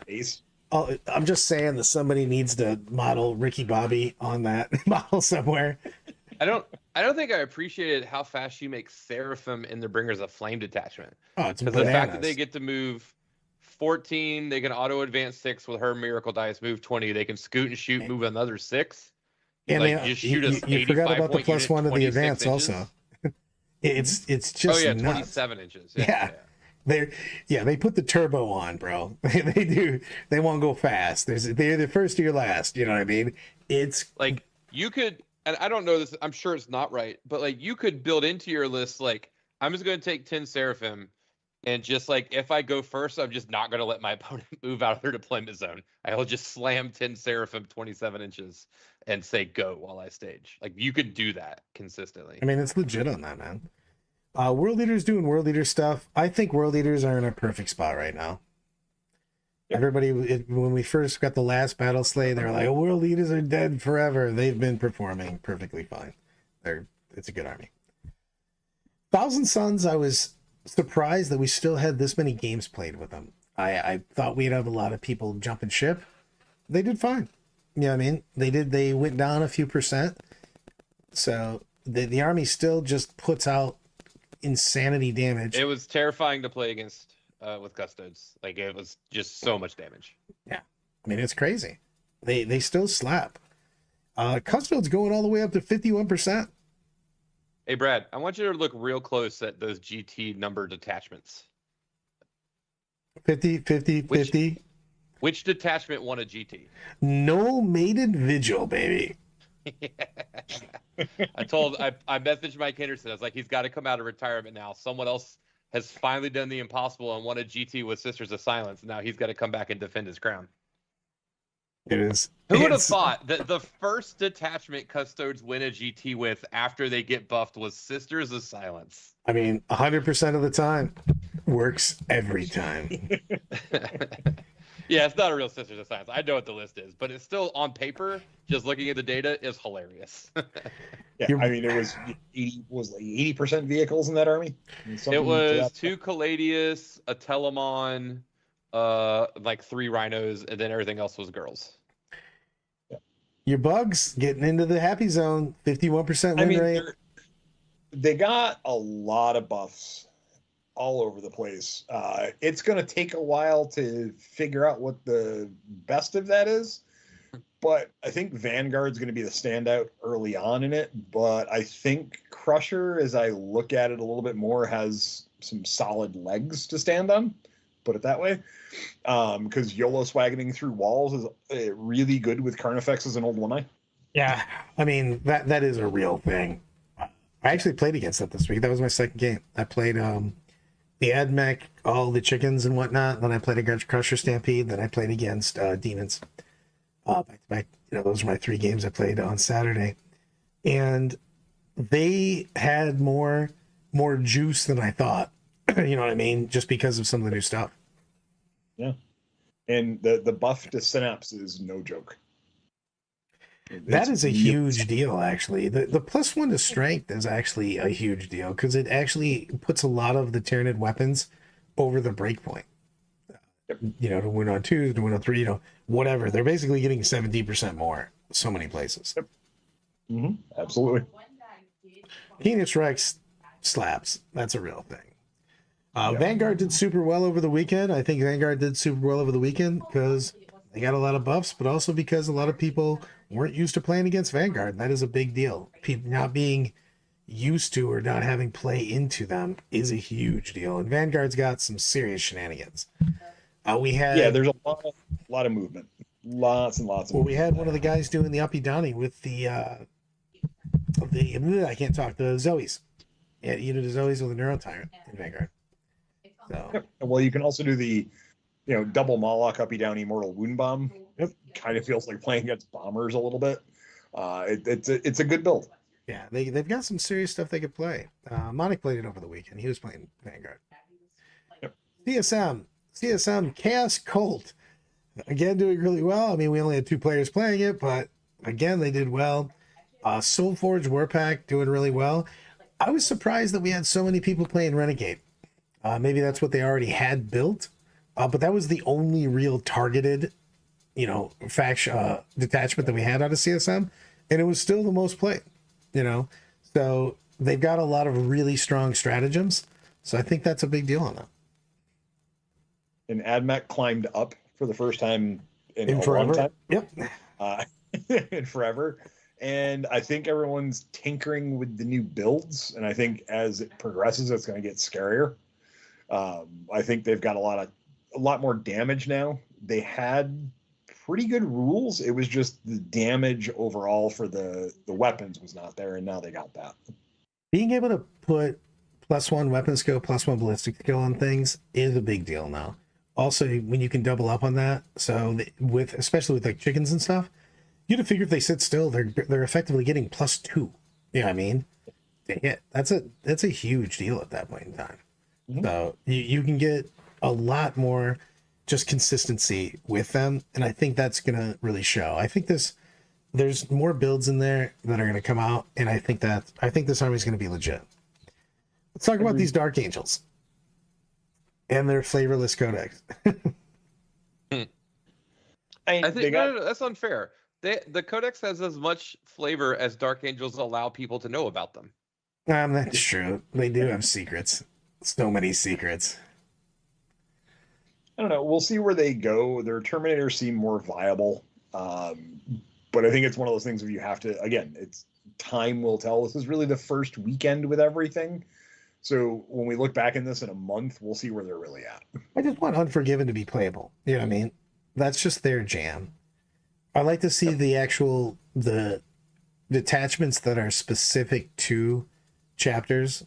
I'm just saying that somebody needs to model Ricky Bobby on that model somewhere. I don't think I appreciated how fast she makes Seraphim in the Bringers of Flame detachment. Oh, it's because the fact that they get to move 14, they can auto advance 6 with her miracle dice, move 20, they can scoot and shoot, move another 6. And like, just shoot you forgot about the +1 of the advance inches. also. it's just nuts. 27 inches. Yeah. They put the turbo on, bro. They do. They won't go fast. They're the first to your last. You know what I mean? It's like you could, and I don't know this. I'm sure it's not right, but like you could build into your list like I'm just going to take 10 Seraphim, and just like if I go first, I'm just not going to let my opponent move out of their deployment zone. I will just slam 10 Seraphim 27 inches and say go while I stage. Like you could do that consistently. I mean, it's legit on that, man. World Leaders doing World Leader stuff. I think World Leaders are in a perfect spot right now. Everybody, when we first got the last battle slay, they were like, World Leaders are dead forever. They've been performing perfectly fine. It's a good army. Thousand Suns, I was surprised that we still had this many games played with them. I thought we'd have a lot of people jumping ship. They did fine. You know what I mean? They went down a few percent. So the army still just puts out insanity damage. It was terrifying to play against with Custodes. Like it was just so much damage. Yeah, I mean it's crazy. They still slap. Custodes going all the way up to 51%. Hey Brad, I want you to look real close at those GT number detachments. 50. Which detachment won a GT? No mated vigil, baby. I messaged Mike Henderson. I was like, he's got to come out of retirement now. Someone else has finally done the impossible and won a GT with Sisters of Silence. Now he's got to come back and defend his crown. It is. Who would have thought that the first detachment Custodes win a GT with after they get buffed was Sisters of Silence? I mean, 100% of the time. Works every time. Yeah, it's not a real Sisters of Silence. I know what the list is, but it's still on paper. Just looking at the data is hilarious. Yeah, I mean, it was 80% vehicles in that army. It was 2 Caladius, a Telemon, like 3 Rhinos, and then everything else was girls. Your bugs getting into the happy zone. 51% win rate. They got a lot of buffs all over the place. It's going to take a while to figure out what the best of that is, but I think Vanguard's going to be the standout early on in it. But I think Crusher, as I look at it a little bit more, has some solid legs to stand on. Put it that way, because YOLO swagging through walls is really good with Carnifex as an old one-eye. Yeah, I mean that is a real thing. I actually played against that this week. That was my second game. I played the AdMech, all the chickens and whatnot. Then I played against Crusher Stampede. Then I played against Demons. Back to back. Those are my 3 games I played on Saturday, and they had more juice than I thought. You know what I mean? Just because of some of the new stuff. Yeah, and the buff to Synapse is no joke. That is a huge deal, actually. The +1 to strength is actually a huge deal because it actually puts a lot of the Tyranid weapons over the breakpoint. Yep. To win on 2, to win on 3, whatever. They're basically getting 70% more so many places. Yep. Mm-hmm. Absolutely. Penis Rex slaps. That's a real thing. Vanguard did super well over the weekend. I think Vanguard did super well over the weekend because they got a lot of buffs, but also because a lot of people weren't used to playing against Vanguard. That is a big deal. People not being used to or not having play into them is a huge deal. And Vanguard's got some serious shenanigans. There's a lot of movement, lots and lots of. Well, we had one of the guys doing the uppy downy with the I can't talk, the Zoes. Yeah, the Zoes with a Neurotyrant in Vanguard. So. Yep. Well, you can also do the double Moloch uppy downy mortal wound bomb. Yep. Kind of feels like playing against bombers a little bit. It's a good build. Yeah, they've got some serious stuff they could play. Monic played it over the weekend. He was playing Vanguard. Yep. CSM Chaos Cult, again doing really well. I mean, we only had 2 players playing it, but again they did well. Soulforge Warpack doing really well. I was surprised that we had so many people playing Renegade. Maybe that's what they already had built, but that was the only real targeted, faction detachment that we had out of CSM, and it was still the most played. So they've got a lot of really strong stratagems. So I think that's a big deal on them. And AdMech climbed up for the first time in a forever. long time. Yep. In forever. And I think everyone's tinkering with the new builds. And I think as it progresses, it's going to get scarier. I think they've got a lot more damage now. They had pretty good rules. It was just the damage overall for the weapons was not there. And now they got that. Being able to put +1 weapon skill, +1 ballistic skill on things is a big deal now. Also, when you can double up on that, so especially with like chickens and stuff, you have to figure if they sit still, they're effectively getting +2. You know what I mean? To hit. That's a huge deal at that point in time. Mm-hmm. So you can get a lot more just consistency with them, and I think that's gonna really show. I think there's more builds in there that are gonna come out, and I think this army is gonna be legit. Let's talk about these Dark Angels and their flavorless codex. I think no, that's unfair. The codex has as much flavor as Dark Angels allow people to know about them. That's true. They do have secrets. So many secrets. I don't know. We'll see where they go. Their Terminators seem more viable. But I think it's one of those things where you have to, again, it's time will tell. This is really the first weekend with everything. So when we look back in this in a month, we'll see where they're really at. I just want Unforgiven to be playable. You know what I mean? That's just their jam. I like to see the detachments that are specific to chapters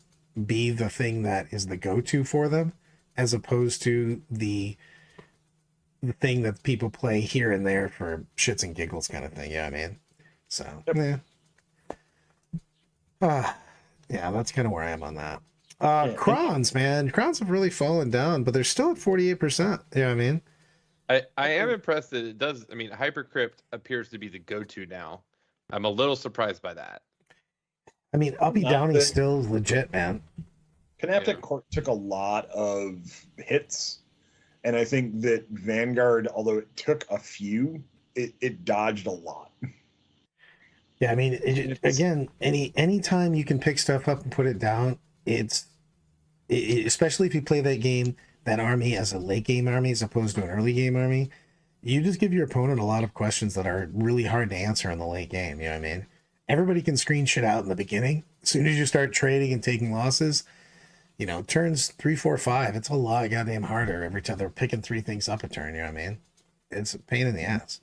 be the thing that is the go-to for them, as opposed to the thing that people play here and there for shits and giggles kind of thing. Yeah, I mean, so yeah. Yeah, that's kind of where I am on that. Crons, man, Crons have really fallen down, but they're still at 48%. Yeah, I mean, I am impressed that it does. I mean, Hypercrypt appears to be the go-to now. I'm a little surprised by that. I mean, Uppy Downy still legit, man. Canaptic Court took a lot of hits, and I think that Vanguard, although it took a few, it dodged a lot. Yeah, I mean, again, any time you can pick stuff up and put it down, especially if you play that army as a late game army as opposed to an early game army, you just give your opponent a lot of questions that are really hard to answer in the late game. You know what I mean? Everybody can screen shit out in the beginning. As soon as you start trading and taking losses, turns 3, 4, 5, it's a lot goddamn harder every time they're picking 3 things up a turn. You know what I mean? It's a pain in the ass.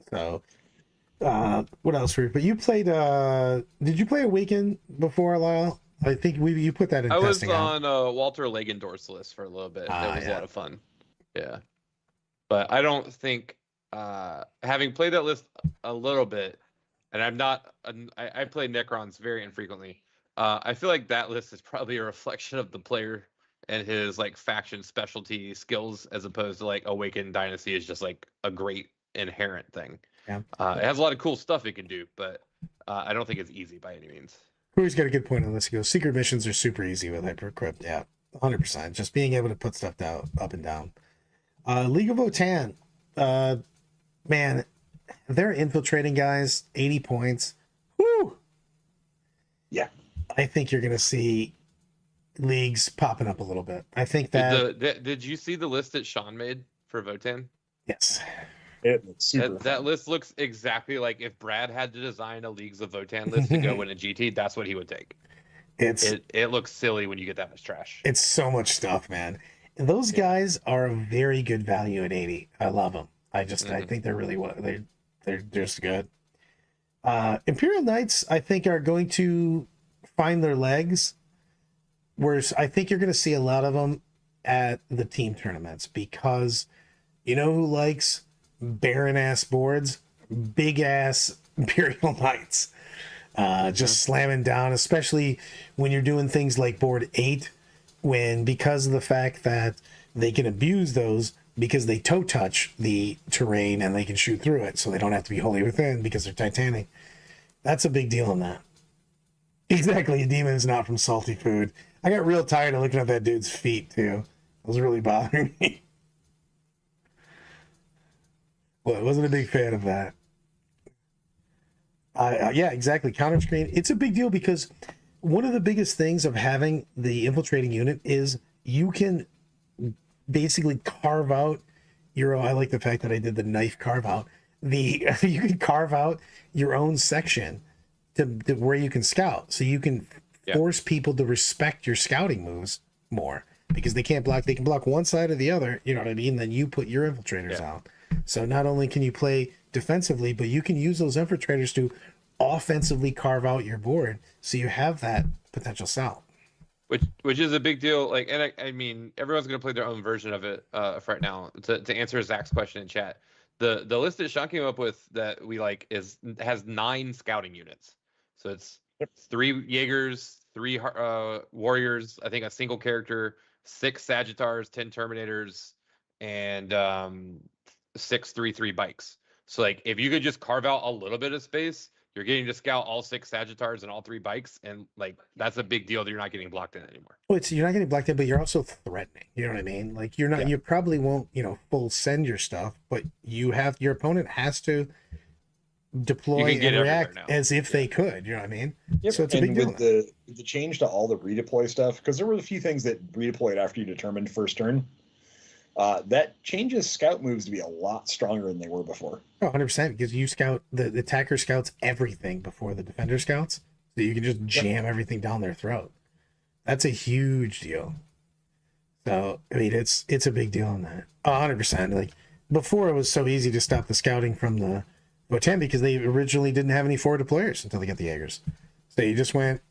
So, what else? But you played, did you play Awaken before, Lyle? I think you put that in testing. I was on Walter Lagendorf's list for a little bit. It was a lot of fun. Yeah. But I don't think, having played that list a little bit, and I play Necrons very infrequently. I feel like that list is probably a reflection of the player and his like faction specialty skills, as opposed to like Awakened Dynasty is just like a great inherent thing. Yeah. It has a lot of cool stuff it can do, but I don't think it's easy by any means. Corey's got a good point on this. He goes, secret missions are super easy with Hypercrypt. Yeah, 100%. Just being able to put stuff down, up and down. League of Votann, man, they're infiltrating guys, 80 points. Woo! Yeah. I think you're going to see leagues popping up a little bit. I think that... Did you see the list that Sean made for Votann? Yes. It looks super that list looks exactly like if Brad had to design a Leagues of Votann list to go win a GT, that's what he would take. It looks silly when you get that much trash. It's so much stuff, man. And those guys are a very good value at 80. I love them. I think they're really they're just good. Imperial Knights, I think, are going to find their legs. Whereas I think you're going to see a lot of them at the team tournaments, because you know who likes barren ass boards? Big ass Imperial Knights. Just slamming down, especially when you're doing things like board 8, because of the fact that they can abuse those because they toe touch the terrain and they can shoot through it, so they don't have to be wholly within because they're Titanic. That's a big deal in that. Exactly, a demon is not from salty food. I got real tired of looking at that dude's feet too. It was really bothering me. Well, I wasn't a big fan of that. Yeah, exactly. Counter screen. It's a big deal because one of the biggest things of having the infiltrating unit is you can basically carve out your own. I like the fact that I did the knife carve out. You can carve out your own section to where you can scout. So you can force people to respect your scouting moves more, because they can't block. They can block one side or the other. You know what I mean? Then you put your infiltrators out. So not only can you play defensively, but you can use those infiltrators to offensively carve out your board, so you have that potential sell. Which is a big deal. Like, and I mean, everyone's gonna play their own version of it right now. To answer Zach's question in chat, the list that Sean came up with that we like has 9 scouting units. So it's 3 Jaegers, 3 warriors, I think a single character, 6 Sagittars, 10 Terminators, and 6 3/3 bikes. So like, if you could just carve out a little bit of space, you're getting to scout all 6 Sagittars and all 3 bikes, and like, that's a big deal that you're not getting blocked in anymore. Well, you're not getting blocked in, but you're also threatening. You know what I mean? Like, you're not. You probably won't, full send your stuff, but your opponent has to deploy and react as if they could. You know what I mean? Yep. So it's a big deal. With the change to all the redeploy stuff, because there were a few things that redeployed after you determined first turn. That changes scout moves to be a lot stronger than they were before. 100%, because you scout, the attacker scouts everything before the defender scouts, so you can just jam everything down their throat. That's a huge deal. So I mean, it's a big deal in that. 100%. Like, before, it was so easy to stop the scouting from the Votann because they originally didn't have any forward deployers until they got the Jaegers. So you just went,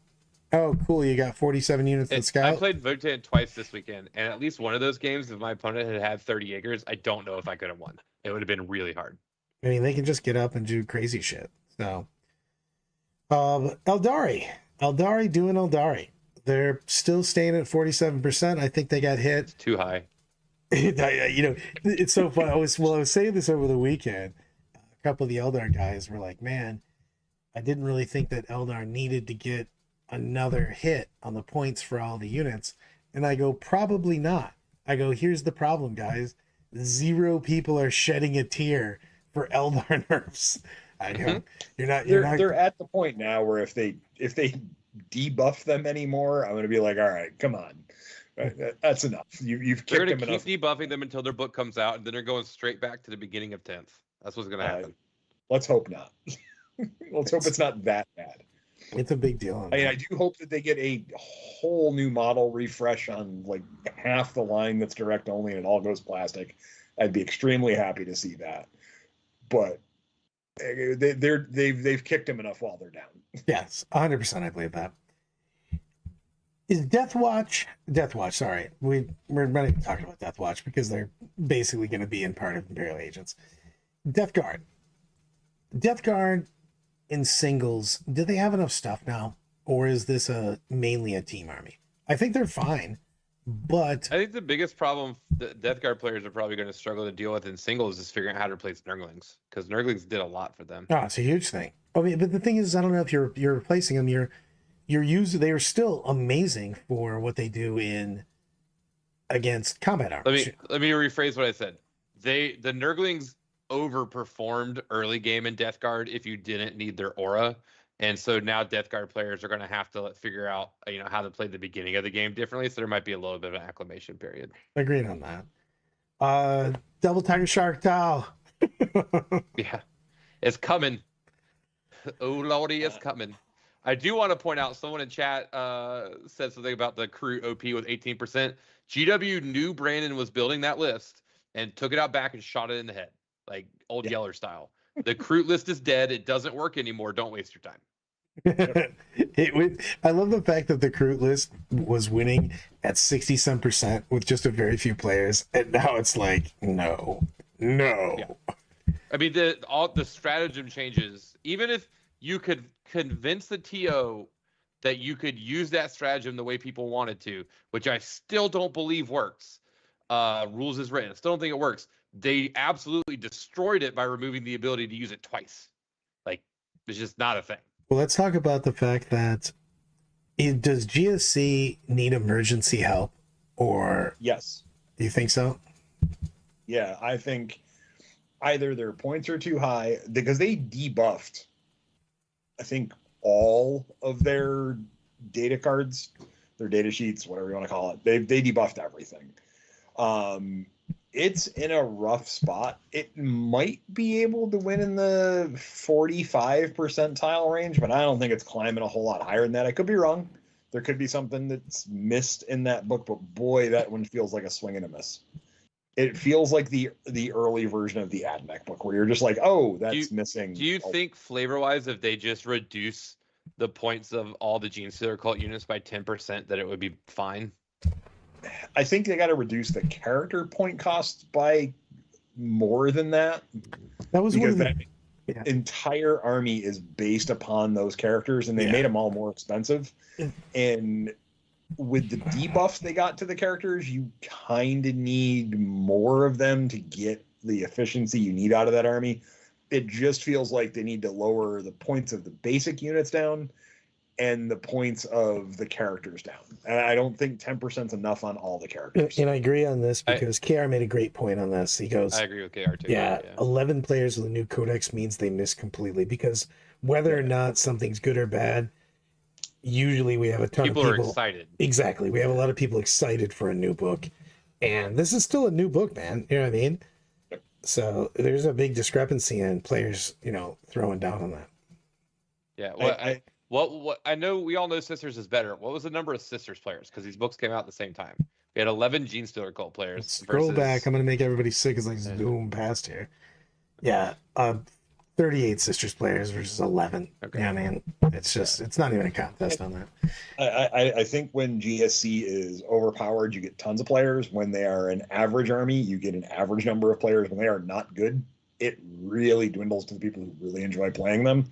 oh, cool, you got 47 units that scout. I played Votann twice this weekend, and at least one of those games, if my opponent had 30 Jaegers, I don't know if I could have won. It would have been really hard. I mean, they can just get up and do crazy shit. So, Eldari doing Eldari. They're still staying at 47%. I think they got hit. It's too high. It's so fun. I was saying this over the weekend. A couple of the Eldar guys were like, man, I didn't really think that Eldar needed to get another hit on the points for all the units. And I go, probably not. I go, here's the problem, guys. 0 people are shedding a tear for Eldar nerfs. I don't. You're not. They're at the point now where if they debuff them anymore, I'm gonna be like, all right, come on, that's enough. You've They're kicked gonna them keep enough. debuffing them until their book comes out, and then they're going straight back to the beginning of 10th. That's what's gonna happen. Let's hope not. Let's hope it's not that bad. It's a big deal. I mean, I do hope that they get a whole new model refresh on like half the line that's direct only and it all goes plastic. I'd be extremely happy to see that. But they've kicked him enough while they're down. Yes, 100%. I believe that. Is Death Watch? Sorry, we're not even talking about Death Watch because they're basically going to be in part of Imperial Agents. Death Guard in singles. Do they have enough stuff now, or is this mainly a team army? I think they're fine, but I think the biggest problem the Death Guard players are probably going to struggle to deal with in singles is figuring out how to replace Nurglings, because Nurglings did a lot for them. oh, it's a huge thing. I mean, but the thing is, I don't know if you're replacing them. You're using. They are still amazing for what they do against combat armies. Let me rephrase what I said. The Nurglings overperformed early game in Death Guard if you didn't need their aura, and so now Death Guard players are going to have to figure out how to play the beginning of the game differently. So there might be a little bit of an acclimation period. Agreed on that. Double Tiger Shark Tau. Yeah, it's coming. Oh lordy, it's coming. I do want to point out someone in chat said something about the crew OP with 18%. GW knew Brandon was building that list and took it out back and shot it in the head, like old Yeller style. The crew list is dead. It doesn't work anymore. Don't waste your time. I love the fact that the crew list was winning at 60% with just a very few players, and now it's like no. Yeah. I mean, the stratagem changes. Even if you could convince the TO that you could use that stratagem the way people wanted to, which I still don't believe works. Rules is written. I still don't think it works. They absolutely destroyed it by removing the ability to use it twice. Like, it's just not a thing. Well, let's talk about the fact that does GSC need emergency help, or Yes. do you think so? Yeah, I think either their points are too high because they debuffed, I think, all of their data cards, their data sheets, whatever you want to call it. They debuffed everything. It's in a rough spot. It might be able to win in the 45 percentile range, but I don't think it's climbing a whole lot higher than that. I could be wrong. There could be something that's missed in that book, but boy, that one feels like a swing and a miss. It feels like the early version of the Admech book, where you're just like, oh, that's missing. Do you think flavor-wise, if they just reduce the points of all the Gene Stealer cult units by 10%, that it would be fine? I think they got to reduce the character point cost by more than that. That was because one of that entire army is based upon those characters, and they made them all more expensive. And with the debuffs they got to the characters, you kind of need more of them to get the efficiency you need out of that army. It just feels like they need to lower the points of the basic units down and the points of the characters down. And I don't think 10% is enough on all the characters. And I agree on this because KR made a great point on this. He goes, I agree with KR too. Yeah, 11 players with a new codex means they miss completely, because whether or not something's good or bad, usually we have a ton of people are excited. Exactly. We have a lot of people excited for a new book. And this is still a new book, man. You know what I mean? So there's a big discrepancy in players, throwing down on that. Yeah. Well, what I know, we all know Sisters is better. What was the number of Sisters players? Because these books came out at the same time. We had 11 Gene Stealer cult players. Scroll back. I'm going to make everybody sick as I zoom past here. Yeah. 38 Sisters players versus 11. Okay. Yeah, man. It's just, it's not even a contest on that. I think when GSC is overpowered, you get tons of players. When they are an average army, you get an average number of players. When they are not good, it really dwindles to the people who really enjoy playing them.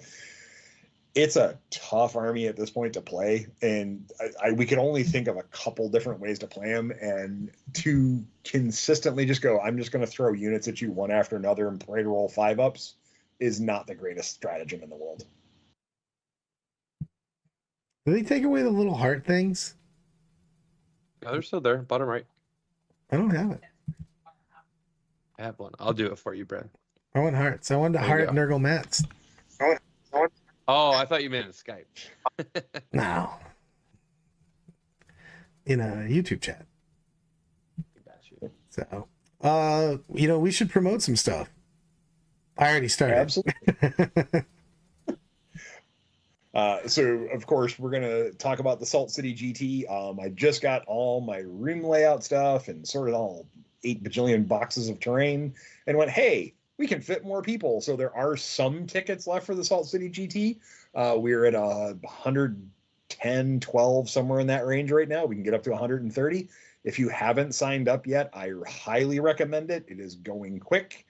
It's a tough army at this point to play, and we can only think of a couple different ways to play them, and to consistently just go, I'm just going to throw units at you one after another and pray to roll 5-ups is not the greatest stratagem in the world. Do they take away the little heart things? Oh, they're still there, bottom right. I don't have it. I have one. I'll do it for you, Brad. I want hearts. I want to heart Nurgle Mats. Oh, I thought you meant in Skype. No. In a YouTube chat. So, we should promote some stuff. I already started. Absolutely. So, of course, we're going to talk about the Salt City GT. I just got all my room layout stuff and sorted all 8 bajillion boxes of terrain and went, hey, we can fit more people. So there are some tickets left for the Salt City GT. We're at 110, 12, somewhere in that range right now. We can get up to 130. If you haven't signed up yet, I highly recommend it. It is going quick.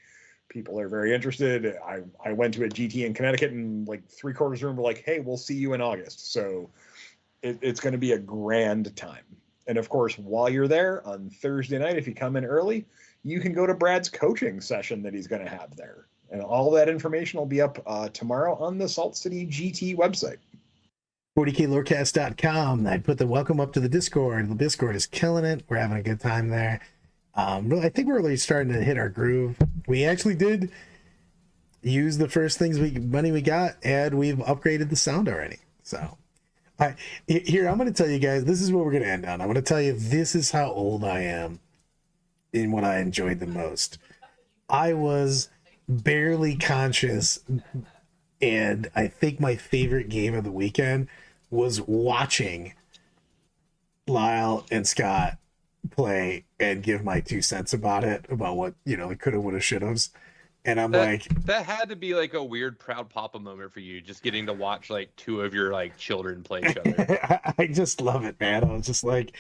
People are very interested. I went to a GT in Connecticut and like 3/4 of the room were like, hey, we'll see you in August. So it's going to be a grand time. And of course, while you're there on Thursday night, if you come in early, you can go to Brad's coaching session that he's going to have there. And all that information will be up tomorrow on the Salt City GT website. 40klorecast.com. I put the welcome up to the Discord. The Discord is killing it. We're having a good time there. I think we're really starting to hit our groove. We actually did use the first money we got, and we've upgraded the sound already. So, here, I'm going to tell you guys, this is what we're going to end on. I'm going to tell you, this is how old I am in what I enjoyed the most. I was barely conscious, and I think my favorite game of the weekend was watching Lyle and Scott play and give my 2 cents about it, about what, the coulda, woulda, shouldas. And I'm that had to be like a weird proud papa moment for you, just getting to watch like 2 of your like children play each other. I just love it, man. I was just like,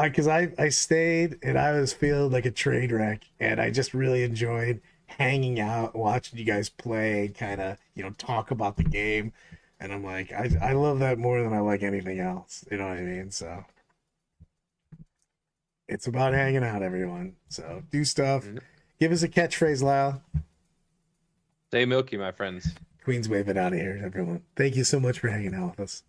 because I stayed and I was feeling like a train wreck, and I just really enjoyed hanging out, watching you guys play, kind of, talk about the game. And I'm like, I love that more than I like anything else. You know what I mean? So it's about hanging out, everyone. So do stuff. Mm-hmm. Give us a catchphrase, Lyle. Stay milky, my friends. Queen's waving out of here, everyone. Thank you so much for hanging out with us.